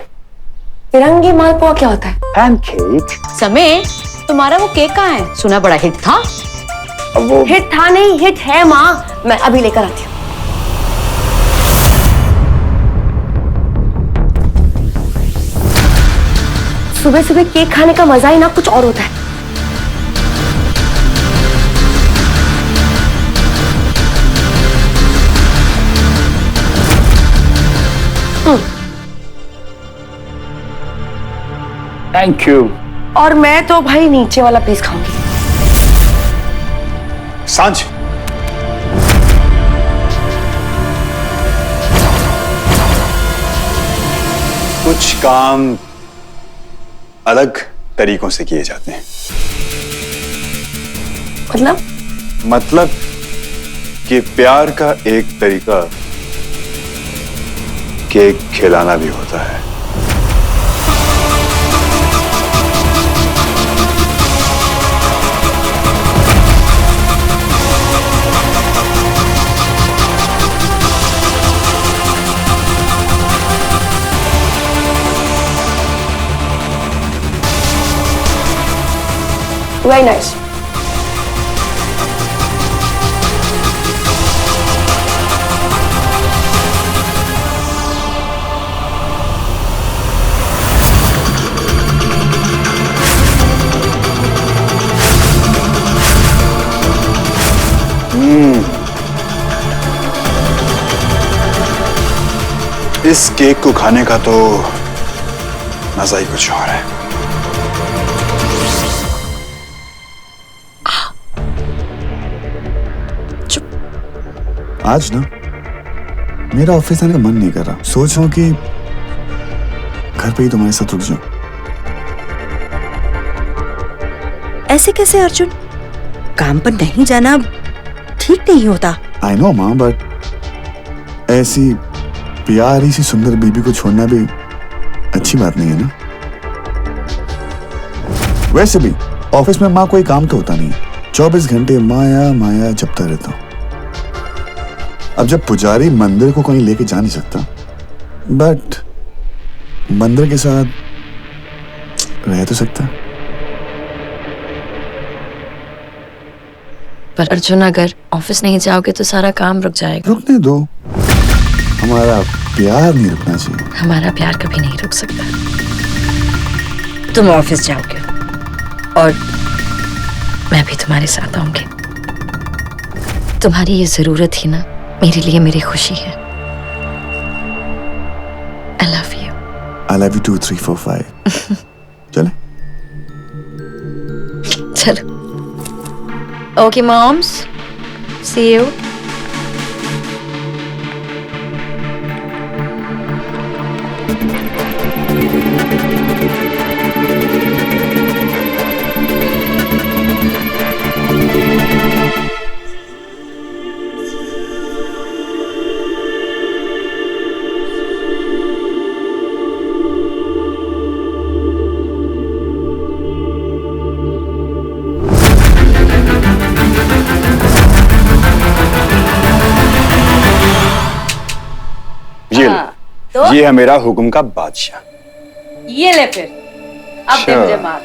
फिरंगी मालपुआ क्या होता है? पैनकेक। समय तुम्हारा वो केक कहाँ है? सुना बड़ा हिट था। वो हिट था नहीं, हिट है माँ, मैं अभी लेकर आती हूँ। सुबह सुबह केक खाने का मजा ही ना कुछ और होता है। Thank you. और मैं तो भाई नीचे वाला पीस खाऊंगी। सांझ, कुछ काम अलग तरीकों से किए जाते हैं। मतलब कि प्यार का एक तरीका केक खिलाना भी होता है। Very nice. इस केक को खाने का तो मजा ही कुछ और है। आज ना मेरा ऑफिस आने का मन नहीं कर रहा। सोच रहा हूं कि घर पे ही तुम्हारे साथ रुक जाऊं। ऐसे कैसे अर्जुन? काम पर नहीं जाना ठीक नहीं होता। आई नो माँ, बट ऐसी प्यारी सी सुंदर बीबी को छोड़ना भी अच्छी बात नहीं है ना। वैसे भी ऑफिस में माँ कोई काम तो होता नहीं है। 24 घंटे माया माया जपता रहता हूँ। अब जब पुजारी मंदिर को कहीं लेके जा नहीं सकता, बट मंदिर के साथ रह तो सकता। पर अर्जुन, अगर ऑफिस नहीं जाओगे तो सारा काम रुक जाएगा। रुकने दो, हमारा प्यार नहीं रुकना चाहिए। हमारा प्यार कभी नहीं रुक सकता। तुम ऑफिस जाओगे और मैं भी तुम्हारे साथ आऊंगी। तुम्हारी ये जरूरत ही ना मेरे लिए मेरी खुशी है। I love you. I love you 2, 3, 4, 5. चले? चलो। Okay, moms. See you. ये है मेरा हुक्म का बादशाह। ये ले फिर। अब दे मुझे मार।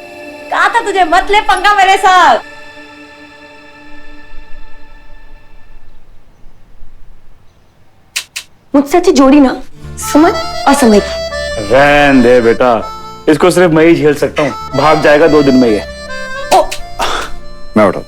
कहा था तुझे मत ले पंगा मेरे साथ। मुझसे अच्छी जोड़ी ना सुमन और समय की। रहने दे बेटा, इसको सिर्फ मैं ही झेल सकता हूँ। भाग जाएगा 2 दिन में ये। मैं उठा।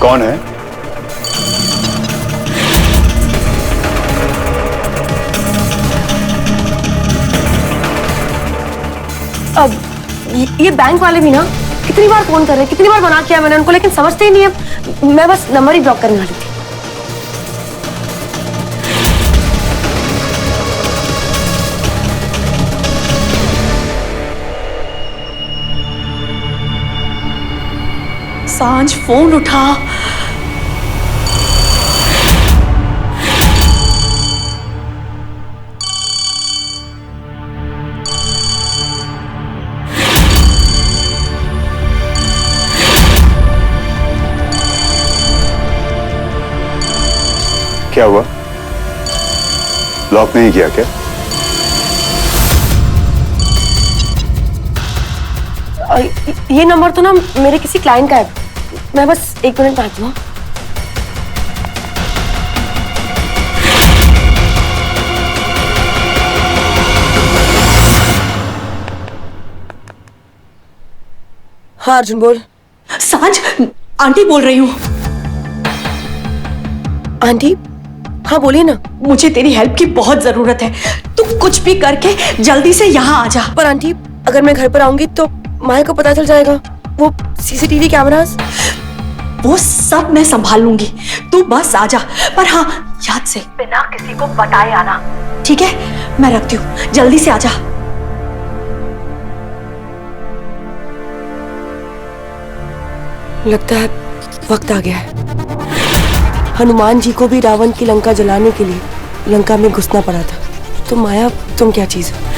कौन है? अब ये बैंक वाले भी ना कितनी बार फोन कर रहे हैं, कितनी बार मना किया मैंने उनको, लेकिन समझते ही नहीं है। मैं बस नंबर ही ब्लॉक करने वाली थी। सांझ फोन उठा। क्या हुआ? लॉक नहीं किया क्या? ये नंबर तो ना मेरे किसी क्लाइंट का है। मैं बस 1 मिनट में आती हूँ। हाँ अर्जुन बोल। सांझ, आंटी बोल रही हूँ। आंटी? हाँ बोलिए ना। मुझे तेरी हेल्प की बहुत जरूरत है। तू कुछ भी करके जल्दी से यहाँ आ जा। पर आंटी अगर मैं घर पर आऊंगी तो माया को पता चल जाएगा। वो सीसीटीवी कैमरास, वो सब मैं संभाल लूंगी, तू बस आ जा। पर हाँ, याद से बिना किसी को बताए आना, ठीक है? मैं रखती हूँ, जल्दी से आ जा। लगता है वक्त आ गया है। हनुमान जी को भी रावण की लंका जलाने के लिए लंका में घुसना पड़ा था। तो माया तुम क्या चीज हो?